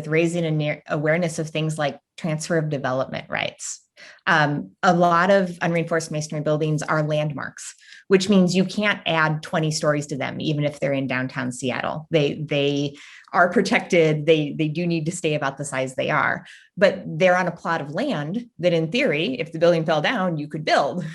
raising an awareness of things like transfer of development rights. A lot of unreinforced masonry buildings are landmarks, which means you can't add 20 stories to them, even if they're in downtown Seattle. They are protected. They do need to stay about the size they are, but they're on a plot of land that, in theory, if the building fell down, you could build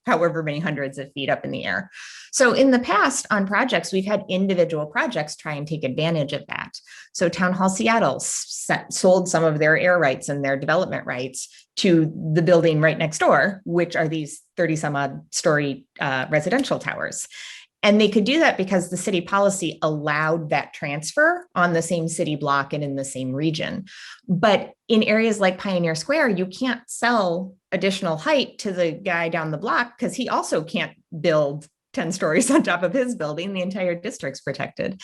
however many hundreds of feet up in the air. So in the past on projects, we've had individual projects try and take advantage of that. So Town Hall Seattle sold some of their air rights and their development rights to the building right next door, which are these 30 some odd story residential towers. And they could do that because the city policy allowed that transfer on the same city block and in the same region. But in areas like Pioneer Square, you can't sell additional height to the guy down the block because he also can't build 10 stories on top of his building. The entire district's protected.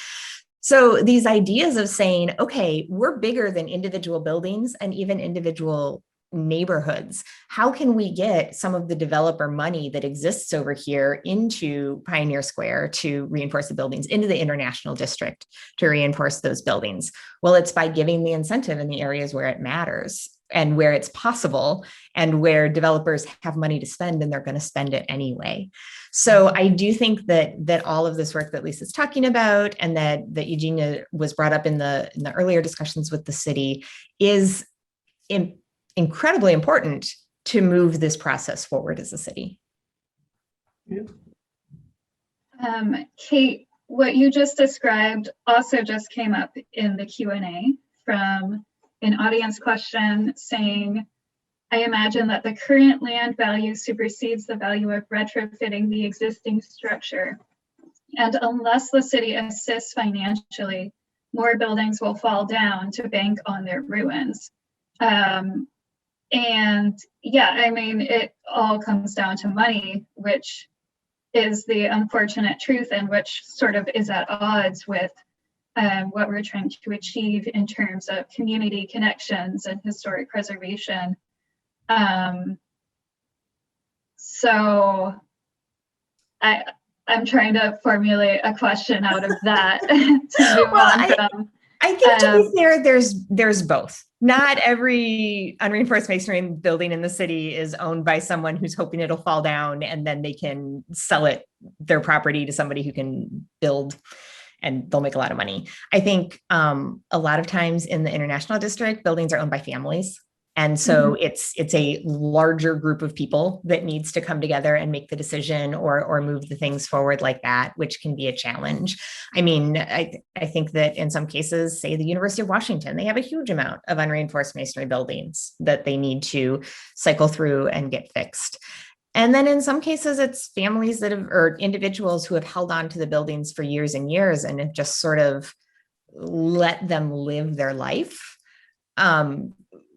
So these ideas of saying, okay, we're bigger than individual buildings and even individual neighborhoods. How can we get some of the developer money that exists over here into Pioneer Square to reinforce the buildings, into the International District to reinforce those buildings? Well, it's by giving the incentive in the areas where it matters and where it's possible and where developers have money to spend and they're going to spend it anyway. So I do think that all of this work that Lisa's talking about and that Eugenia was brought up in the earlier discussions with the city is incredibly important to move this process forward as a city. Kate, what you just described also just came up in the Q&A from an audience question saying, I imagine that the current land value supersedes the value of retrofitting the existing structure. And unless the city assists financially, more buildings will fall down to bank on their ruins. And yeah, I mean, it all comes down to money, which is the unfortunate truth and which sort of is at odds with what we're trying to achieve in terms of community connections and historic preservation. So I'm trying to formulate a question out of that to move on from. I think to be fair, there's both. Not every unreinforced masonry building in the city is owned by someone who's hoping it'll fall down and then they can sell their property to somebody who can build and they'll make a lot of money. I think a lot of times in the International District, buildings are owned by families. And so it's a larger group of people that needs to come together and make the decision or move the things forward like that, which can be a challenge. I mean, I think that in some cases, say the University of Washington, they have a huge amount of unreinforced masonry buildings that they need to cycle through and get fixed. And then in some cases, it's families or individuals who have held on to the buildings for years and years and have just sort of let them live their life.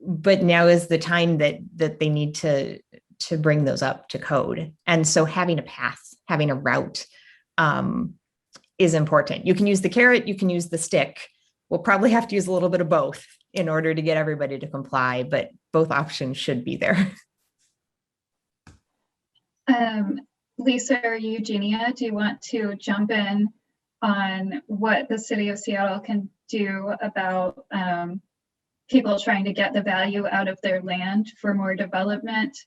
But now is the time that they need to to bring those up to code. And so having a path, having a route is important. You can use the carrot, you can use the stick. We'll probably have to use a little bit of both in order to get everybody to comply, but both options should be there. Lisa or Eugenia, do you want to jump in on what the city of Seattle can do about people trying to get the value out of their land for more development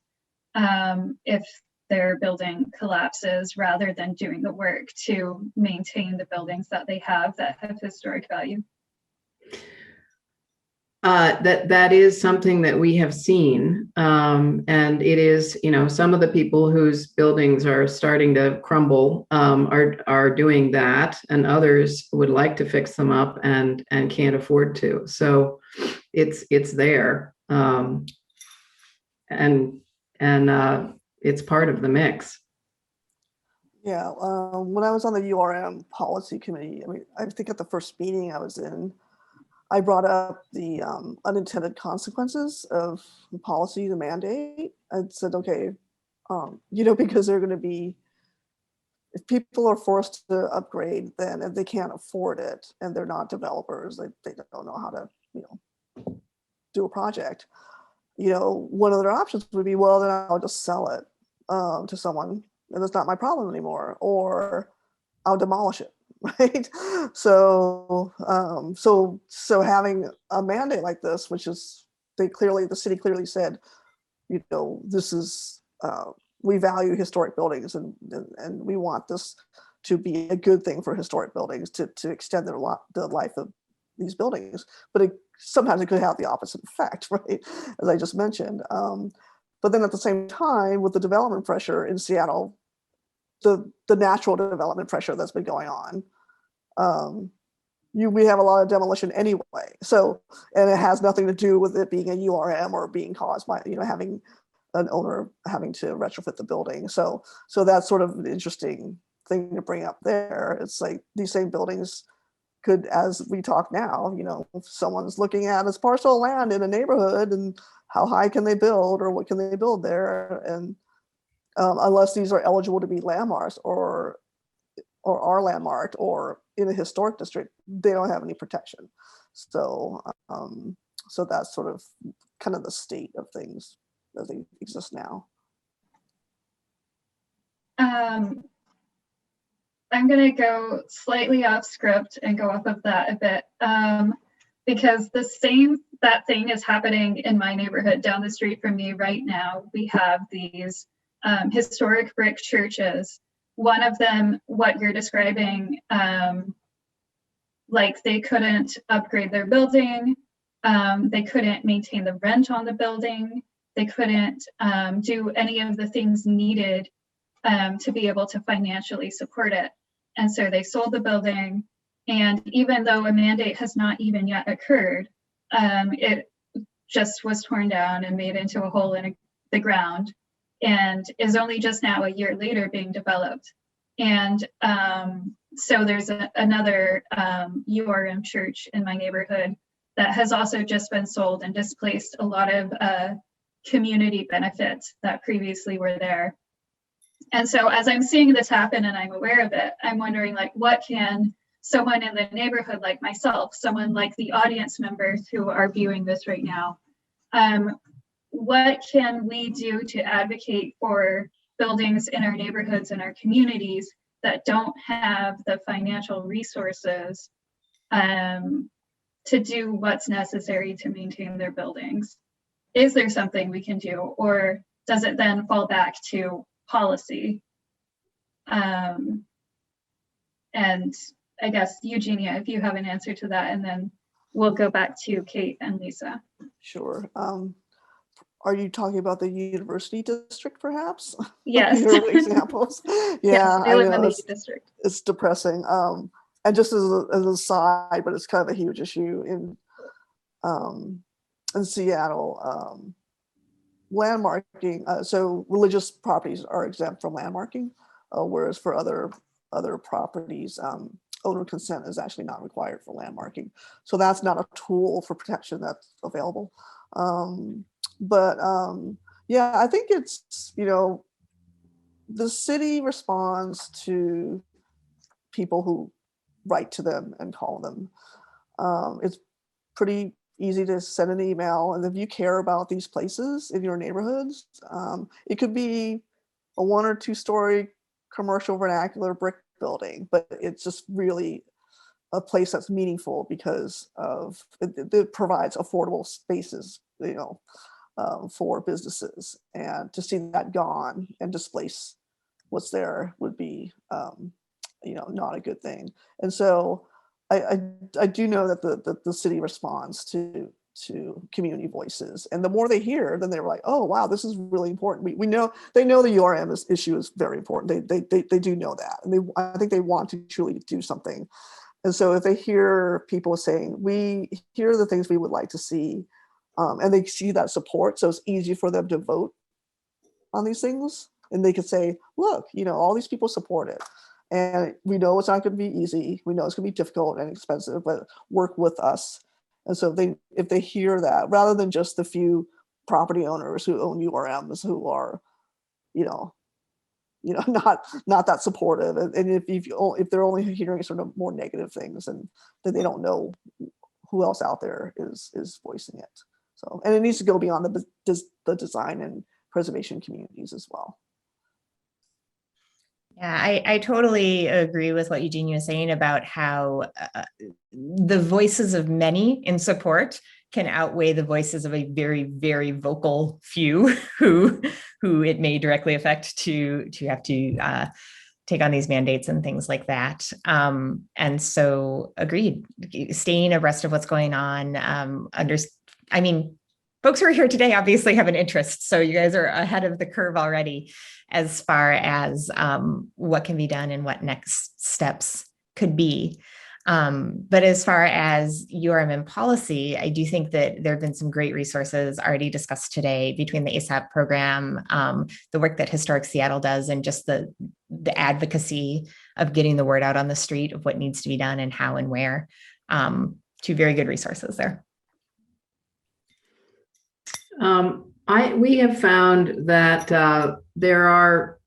if their building collapses, rather than doing the work to maintain the buildings that they have that have historic value? That is something that we have seen, and it is, some of the people whose buildings are starting to crumble are doing that, and others would like to fix them up and can't afford to. So it's there, and it's part of the mix. Yeah, when I was on the URM policy committee, I think at the first meeting I was in, I brought up the unintended consequences of the policy, the mandate. I said, okay, because they're going to be, if people are forced to upgrade, then if they can't afford it and they're not developers, they don't know how to, do a project. One of their options would be, well, then I'll just sell it to someone, and it's not my problem anymore, or I'll demolish it. Right. So having a mandate like this, which is the city clearly said, this is, we value historic buildings and we want this to be a good thing for historic buildings to extend the life of these buildings. But sometimes it could have the opposite effect, right? As I just mentioned. But then at the same time, with the development pressure in Seattle, the natural development pressure that's been going on, we have a lot of demolition anyway. So, and it has nothing to do with it being a URM or being caused by, having an owner having to retrofit the building. So that's sort of an interesting thing to bring up there. It's like these same buildings could, as we talk now, if someone's looking at this parcel of land in a neighborhood and how high can they build or what can they build there? And unless these are eligible to be landmarks or are landmarked or in a historic district, they don't have any protection. So that's sort of kind of the state of things as they exist now. I'm going to go slightly off script and go off of that a bit, because that thing is happening in my neighborhood down the street from me right now. We have these historic brick churches. One of them, what you're describing, like they couldn't upgrade their building, they couldn't maintain the rent on the building, they couldn't do any of the things needed to be able to financially support it. And so they sold the building, and even though a mandate has not even yet occurred, it just was torn down and made into a hole in the ground, and is only just now, a year later, being developed. And so there's another URM church in my neighborhood that has also just been sold and displaced a lot of community benefits that previously were there. And so as I'm seeing this happen and I'm aware of it, I'm wondering, like, what can someone in the neighborhood like myself, someone like the audience members who are viewing this right now, what can we do to advocate for buildings in our neighborhoods and our communities that don't have the financial resources to do what's necessary to maintain their buildings? Is there something we can do, or does it then fall back to policy? And I guess, Eugenia, if you have an answer to that, and then we'll go back to Kate and Lisa. Sure. Are you talking about the university district, perhaps? Yes. Your examples. Yeah, I live in the district. It's depressing. And just as an aside, but it's kind of a huge issue in Seattle. Landmarking. So religious properties are exempt from landmarking, whereas for other properties, owner consent is actually not required for landmarking. So that's not a tool for protection that's available. But Yeah, I think it's, the city responds to people who write to them and call them. It's pretty easy to send an email, and if you care about these places in your neighborhoods, it could be a 1 or 2 story commercial vernacular brick building, but it's just really a place that's meaningful because of it provides affordable spaces, for businesses, and to see that gone and displace what's there would be, not a good thing. And so I do know that the city responds to community voices, and the more they hear, then they're like, oh wow, this is really important. We know, they know the URM issue is very important. They do know that, and I think they want to truly do something. And so if they hear people saying, we hear the things we would like to see, and they see that support, so it's easy for them to vote on these things, and they could say, look, all these people support it, and we know it's not going to be easy, we know it's going to be difficult and expensive, but work with us. And so if they hear that, rather than just the few property owners who own URMs who are, not that supportive, and if they're only hearing sort of more negative things, and then they don't know who else out there is voicing it. So, and it needs to go beyond the design and preservation communities as well. Yeah, I totally agree with what Eugenia was saying about how the voices of many in support can outweigh the voices of a very, very vocal few who it may directly affect to have to take on these mandates and things like that. And so agreed, staying abreast of what's going on. Folks who are here today obviously have an interest. So you guys are ahead of the curve already as far as what can be done and what next steps could be. But as far as URM policy, I do think that there have been some great resources already discussed today between the ASAP program, the work that Historic Seattle does, and just the advocacy of getting the word out on the street of what needs to be done and how and where. Two very good resources there. We have found that there are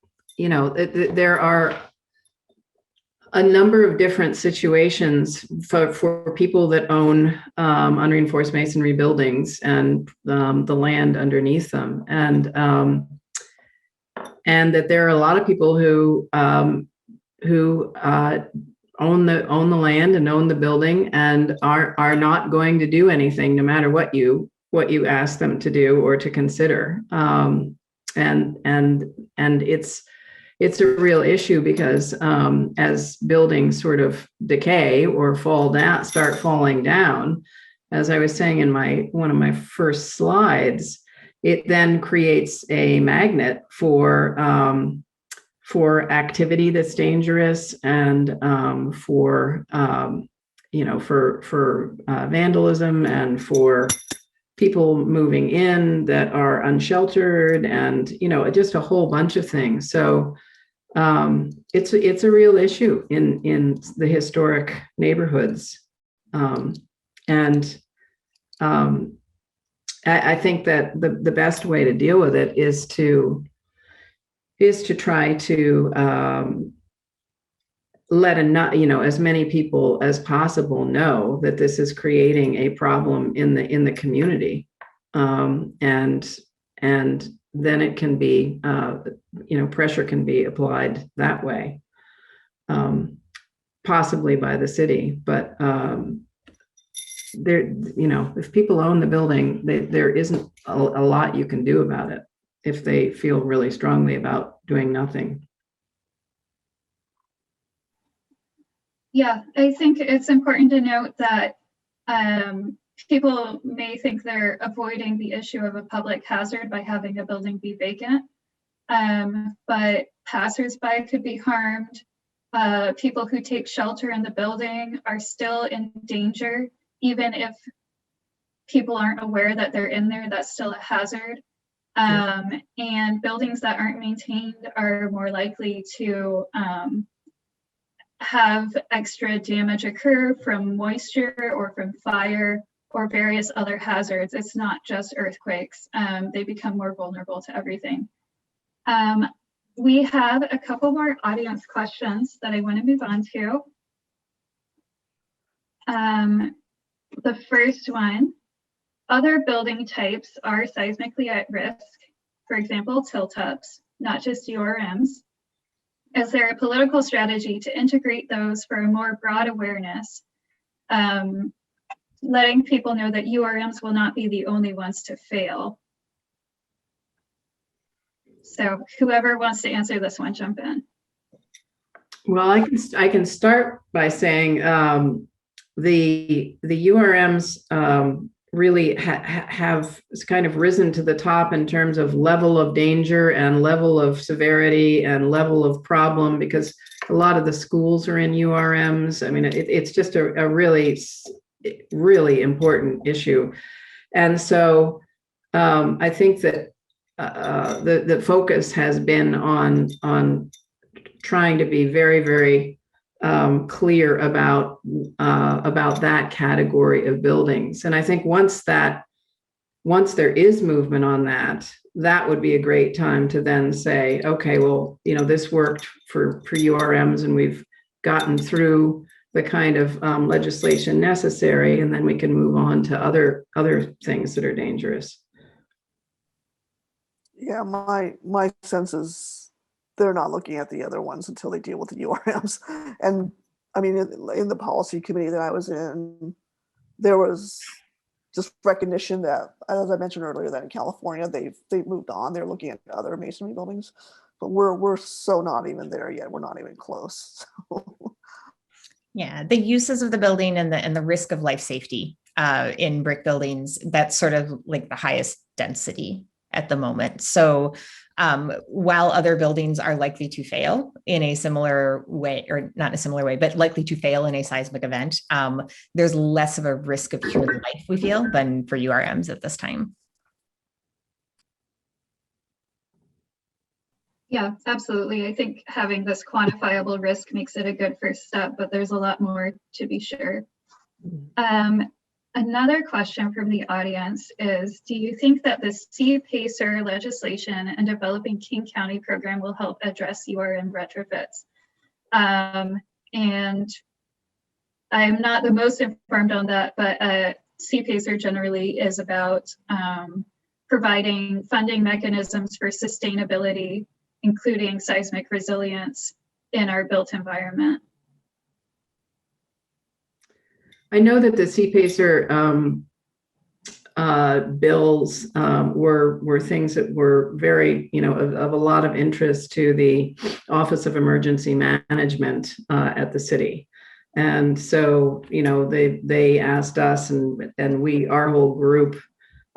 a number of different situations for people that own unreinforced masonry buildings and the land underneath them, and that there are a lot of people who own the land and own the building and are not going to do anything no matter what you ask them to do or to consider. And it's a real issue because as buildings sort of decay or start falling down, as I was saying in one of my first slides, it then creates a magnet for activity that's dangerous and for vandalism and for people moving in that are unsheltered, and just a whole bunch of things. So it's a real issue in the historic neighborhoods, and I think that the best way to deal with it is to try to let as many people as possible know that this is creating a problem in the community, and then it can be pressure can be applied that way, possibly by the city, but if people own the building, there isn't a lot you can do about it if they feel really strongly about doing nothing. Yeah, I think it's important to note that people may think they're avoiding the issue of a public hazard by having a building be vacant, but passersby could be harmed. People who take shelter in the building are still in danger, even if people aren't aware that they're in there. That's still a hazard. And buildings that aren't maintained are more likely to have extra damage occur from moisture or from fire or various other hazards. It's not just earthquakes. They become more vulnerable to everything. We have a couple more audience questions that I want to move on to. The first one, other building types are seismically at risk, for example, tilt-ups, not just URMs. Is there a political strategy to integrate those for a more broad awareness, letting people know that URMs will not be the only ones to fail? So whoever wants to answer this one, jump in. Well, I can start by saying the URMs really have kind of risen to the top in terms of level of danger and level of severity and level of problem, because a lot of the schools are in URMs. I mean, it's just a really, really important issue. And so I think that the focus has been on trying to be very, very clear about that category of buildings. And I think once there is movement on that would be a great time to then say, okay, well, this worked for URMs and we've gotten through the kind of legislation necessary, and then we can move on to other things that are dangerous. Yeah, my sense is they're not looking at the other ones until they deal with the URMs. And I mean, in the policy committee that I was in, there was just recognition that, as I mentioned earlier, that in California they've moved on. They're looking at other masonry buildings, but we're so not even there yet. We're not even close. So. Yeah, the uses of the building and the risk of life safety in brick buildings, that's sort of like the highest density at the moment. So while other buildings are likely to fail in a similar way, or not in a similar way, but likely to fail in a seismic event, there's less of a risk of human life, we feel, than for URMs at this time. Yeah, absolutely. I think having this quantifiable risk makes it a good first step, but there's a lot more to be sure. Another question from the audience is, do you think that the CPACER legislation and developing King County program will help address URM retrofits? And I'm not the most informed on that, but CPACER generally is about providing funding mechanisms for sustainability, including seismic resilience in our built environment. I know that the CPACER bills were things that were very, of a lot of interest to the Office of Emergency Management at the city. And so, they asked us, and our whole group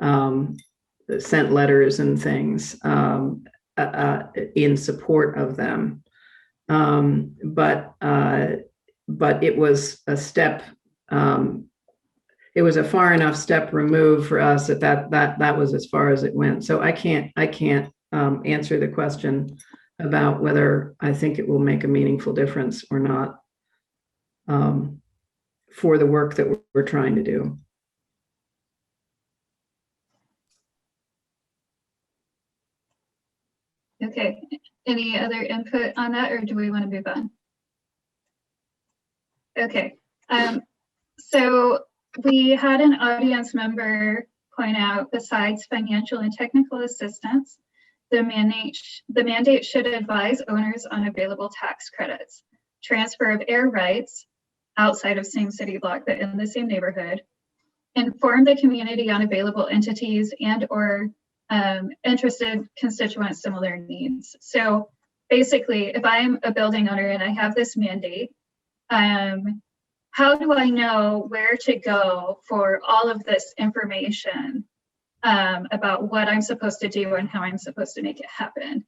sent letters and things in support of them. But it was a step. It was a far enough step removed for us that was as far as it went. So I can't answer the question about whether I think it will make a meaningful difference or not for the work that we're trying to do. Okay, any other input on that, or do we want to move on? Okay, so we had an audience member point out, besides financial and technical assistance, the mandate should advise owners on available tax credits, transfer of air rights outside of same city block but in the same neighborhood, inform the community on available entities and or interested constituents' similar needs. So basically, if I'm a building owner and I have this mandate, how do I know where to go for all of this information about what I'm supposed to do and how I'm supposed to make it happen?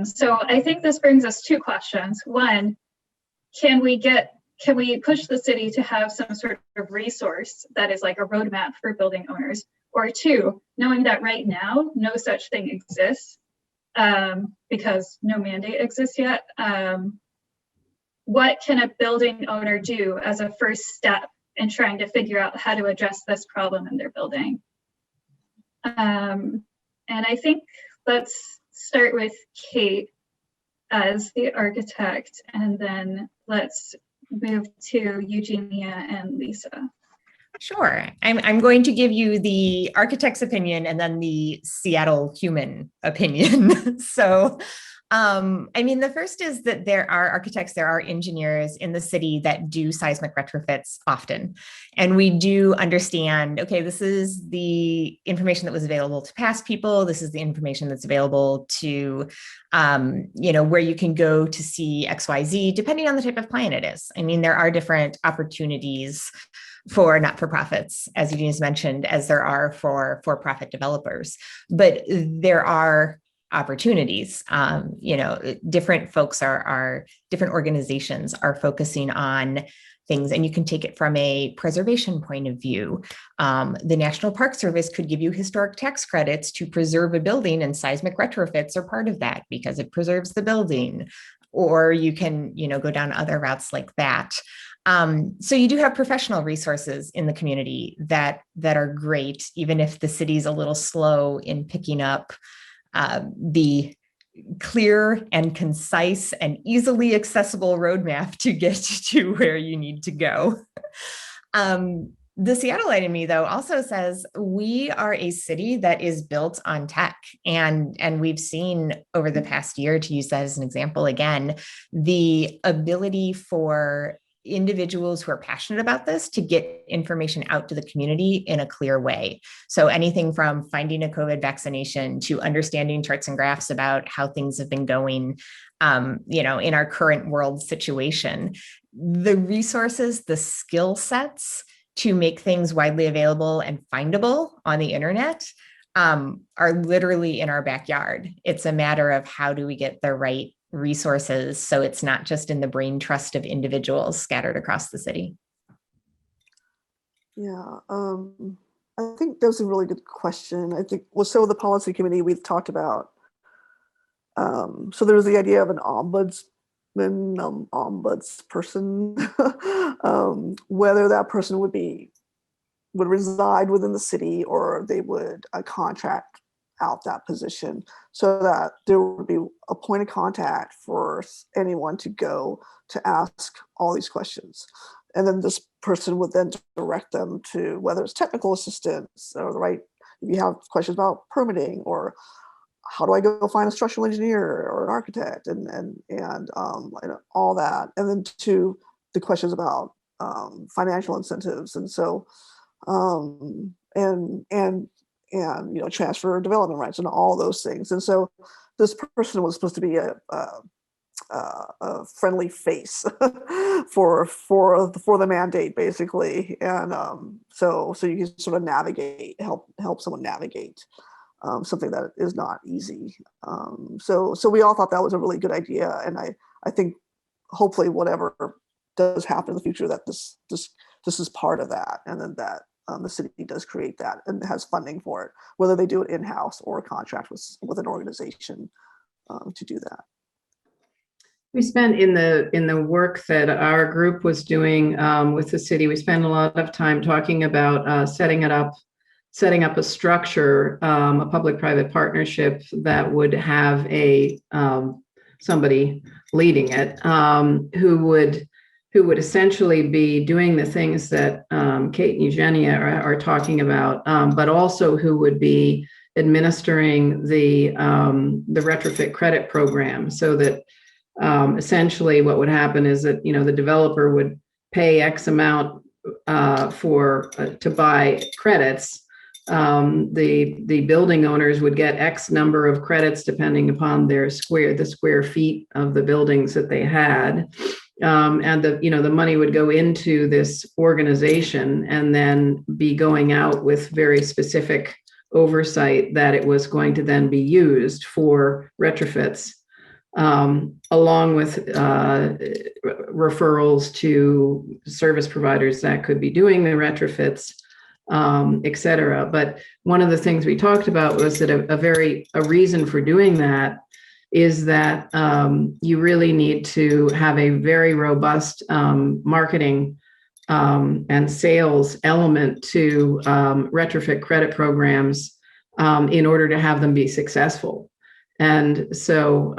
So I think this brings us two questions. One, can we push the city to have some sort of resource that is like a roadmap for building owners? Or two, knowing that right now no such thing exists because no mandate exists yet, what can a building owner do as a first step and trying to figure out how to address this problem in their building. And I think let's start with Kate as the architect, and then let's move to Eugenia and Lisa. Sure. I'm going to give you the architect's opinion and then the Seattle human opinion. So, I mean, the first is that there are architects, there are engineers in the city that do seismic retrofits often. And we do understand, okay, this is the information that was available to past people. This is the information that's available to, where you can go to see XYZ, depending on the type of client it is. I mean, there are different opportunities for not-for-profits, as Eugenia's mentioned, as there are for for-profit developers. But there are opportunities. Different folks different organizations are focusing on things, and you can take it from a preservation point of view. The National Park Service could give you historic tax credits to preserve a building, and seismic retrofits are part of that because it preserves the building. Or you can, go down other routes like that. So you do have professional resources in the community that are great, even if the city's a little slow in picking up the clear and concise and easily accessible roadmap to get to where you need to go. The Seattleite in me, though, also says we are a city that is built on tech. And we've seen over the past year, to use that as an example again, the ability for individuals who are passionate about this to get information out to the community in a clear way. So anything from finding a COVID vaccination to understanding charts and graphs about how things have been going, in our current world situation. The resources, the skill sets to make things widely available and findable on the internet are literally in our backyard. It's a matter of how do we get the right resources so it's not just in the brain trust of individuals scattered across the city. Yeah, I think that was a really good question. I think, well, so the policy committee, we've talked about, so there was the idea of an ombudsperson, whether that person would reside within the city or they would contract out that position so that there would be a point of contact for anyone to go to ask all these questions. And then this person would then direct them to whether it's technical assistance or if you have questions about permitting or how do I go find a structural engineer or an architect and all that. And then to the questions about financial incentives. And so, and transfer development rights and all those things. And so this person was supposed to be a friendly face for the mandate, basically. And so you can sort of help someone navigate something that is not easy. So we all thought that was a really good idea. And I think hopefully whatever does happen in the future, that this is part of that, and then that the city does create that and has funding for it, whether they do it in-house or contract with an organization to do that. We spent in the work that our group was doing with the city, we spent a lot of time talking about setting up a structure, a public-private partnership that would have somebody leading it who would essentially be doing the things that Kate and Eugenia are talking about, but also who would be administering the retrofit credit program, so that essentially what would happen is that the developer would pay X amount to buy credits. The building owners would get X number of credits depending upon the square feet of the buildings that they had. And the money would go into this organization and then be going out with very specific oversight that it was going to then be used for retrofits, along with referrals to service providers that could be doing the retrofits, et cetera. But one of the things we talked about was that a reason for doing that is that you really need to have a very robust marketing and sales element to retrofit credit programs in order to have them be successful. And so,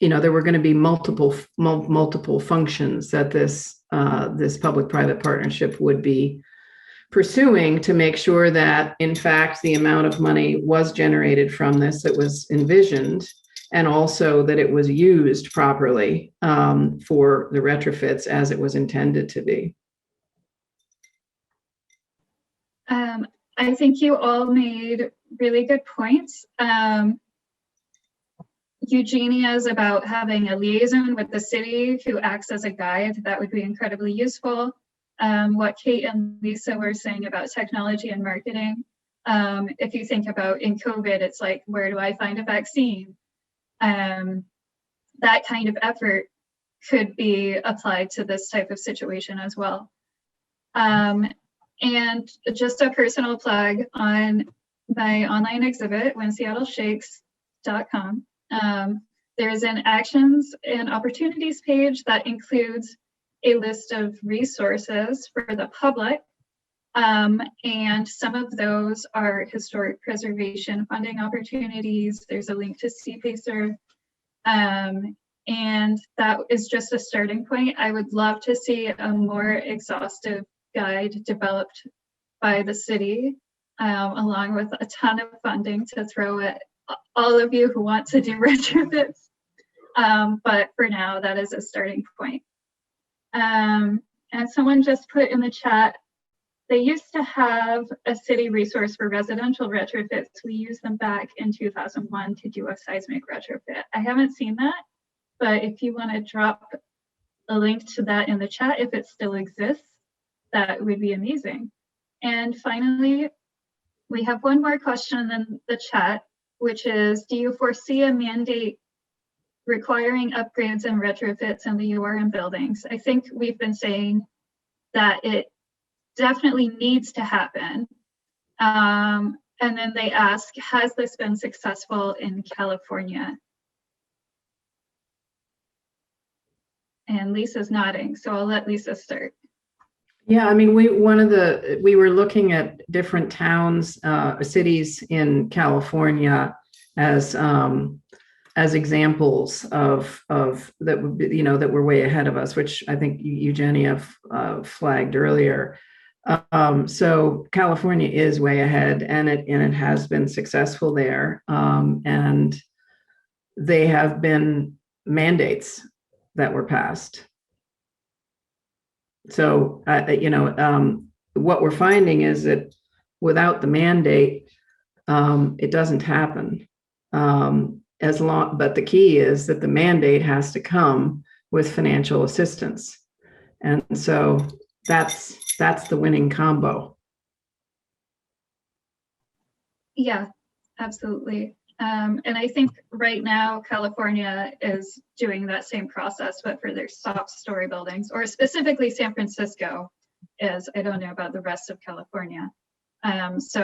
there were going to be multiple functions that this public-private partnership would be pursuing to make sure that, in fact, the amount of money was generated from this that was envisioned, and also that it was used properly for the retrofits as it was intended to be. I think you all made really good points. Eugenia is about having a liaison with the city who acts as a guide. That would be incredibly useful. What Kate and Lisa were saying about technology and marketing. If you think about in COVID, it's like, where do I find a vaccine? That kind of effort could be applied to this type of situation as well. And just a personal plug on my online exhibit, whenseattleshakes.com. There's an actions and opportunities page that includes a list of resources for the public. And some of those are historic preservation funding opportunities. There's a link to CPACER. And that is just a starting point. I would love to see a more exhaustive guide developed by the city, along with a ton of funding to throw at all of you who want to do retrofits. But for now, that is a starting point. And someone just put in the chat, they used to have a city resource for residential retrofits. We used them back in 2001 to do a seismic retrofit. I haven't seen that, but if you want to drop a link to that in the chat, if it still exists, that would be amazing. And finally, we have one more question in the chat, which is, do you foresee a mandate requiring upgrades and retrofits in the URM buildings? I think we've been saying that it definitely needs to happen. And then they ask, has this been successful in California? And Lisa's nodding, so I'll let Lisa start. Yeah, I mean, we were looking at different towns, cities in California as examples of that would be, that were way ahead of us, which I think Eugenia flagged earlier. So California is way ahead, and it has been successful there, and they have been mandates that were passed. So, what we're finding is that without the mandate, it doesn't happen. But the key is that the mandate has to come with financial assistance, and so that's the winning combo. Yeah, absolutely. And I think right now California is doing that same process, but for their soft story buildings, or specifically San Francisco is. I don't know about the rest of California. As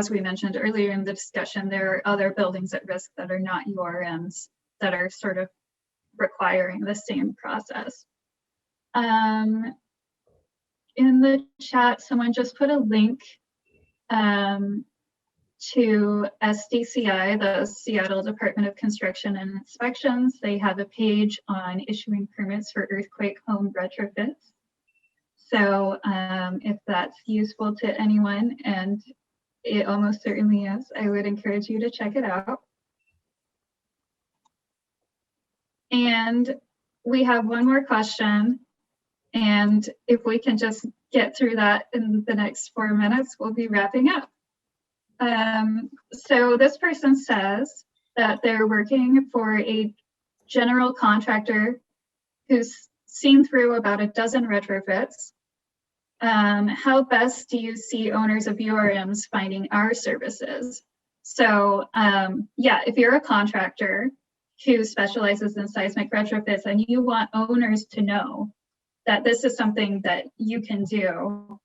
we mentioned earlier in the discussion, there are other buildings at risk that are not URMs that are sort of requiring the same process. In the chat, someone just put a link to SDCI, the Seattle Department of Construction and Inspections. They have a page on issuing permits for earthquake home retrofits. So if that's useful to anyone, and it almost certainly is, I would encourage you to check it out. And we have one more question. And if we can just get through that in the next 4 minutes, we'll be wrapping up. So this person says that they're working for a general contractor who's seen through about a dozen retrofits. How best do you see owners of URMs finding our services? So yeah, if you're a contractor who specializes in seismic retrofits and you want owners to know that this is something that you can do,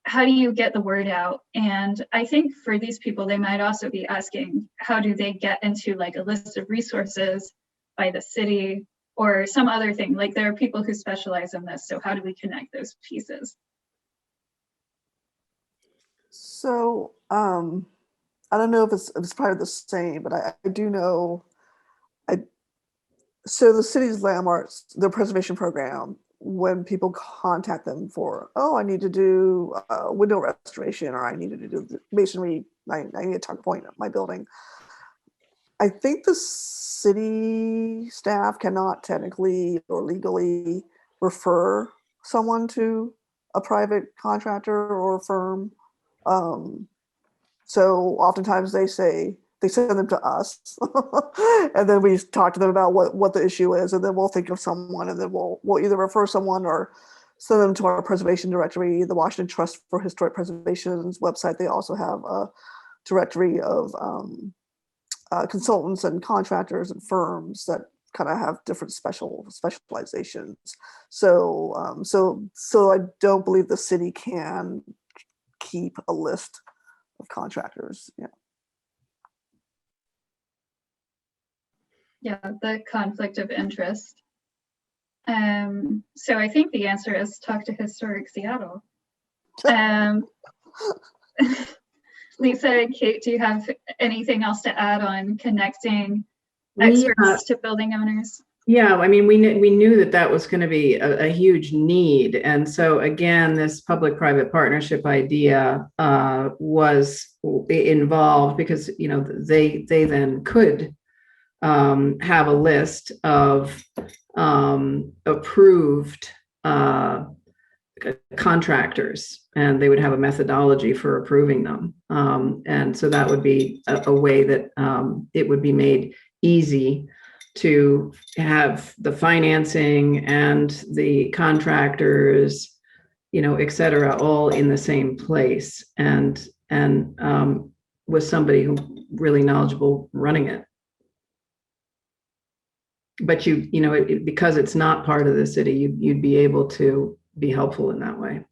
how do you get the word out? And I think for these people, they might also be asking, how do they get into like a list of resources by the city or some other thing. Like there are people who specialize in this. So how do we connect those pieces? So I don't know if it's probably the same, but I do know. So the city's landmarks, their preservation program, when people contact them for, oh, I need to do window restoration, or I need to do masonry, I need a tuck point at my building. I think the city staff cannot technically or legally refer someone to a private contractor or firm. So oftentimes they send them to us, and then we talk to them about what the issue is, and then we'll think of someone, and then we'll either refer someone or send them to our preservation directory, the Washington Trust for Historic Preservation's website. They also have a directory of consultants and contractors and firms that kind of have different specializations. So I don't believe the city can keep a list of contractors. Yeah, the conflict of interest. So I think the answer is talk to Historic Seattle. Lisa and Kate, do you have anything else to add on connecting experts to building owners? Yeah, I mean, we knew that was going to be a huge need. And so again, this public-private partnership idea was involved because, they then could have a list of approved contractors, and they would have a methodology for approving them. And so that would be a way that it would be made easy to have the financing and the contractors, et cetera, all in the same place, and with somebody who really knowledgeable running it. But because it's not part of the city, you'd be able to be helpful in that way.